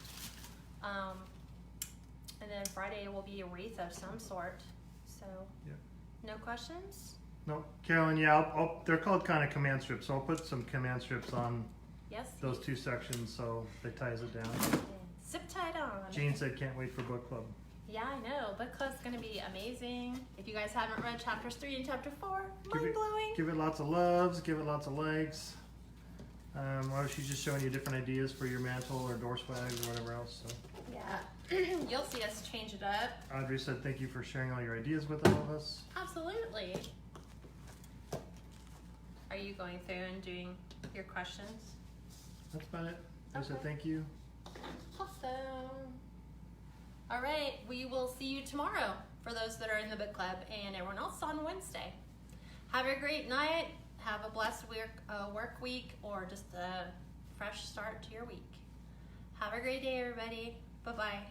And then Friday will be a wreath of some sort. So, Yep. No questions? No, Carolyn. Yeah, they're called kind of command strips. So I'll put some command strips on Yes. those 2 sections so it ties it down. Zip tied on. Jean said can't wait for book club. Yeah, I know. Book club's gonna be amazing. If you guys haven't read chapters 3 and chapter 4, mind blowing. Give it lots of loves. Give it lots of likes. Or she's just showing you different ideas for your mantle or door swags or whatever else. So. Yeah, you'll see us change it up. Audrey said thank you for sharing all your ideas with all of us. Absolutely. Are you going through and doing your questions? That's about it. I said Okay. thank you. Awesome. All right, we will see you tomorrow for those that are in the book club and everyone else on Wednesday. Have a great night. Have a blessed work week or just a fresh start to your week. Have a great day, everybody. Bye-bye.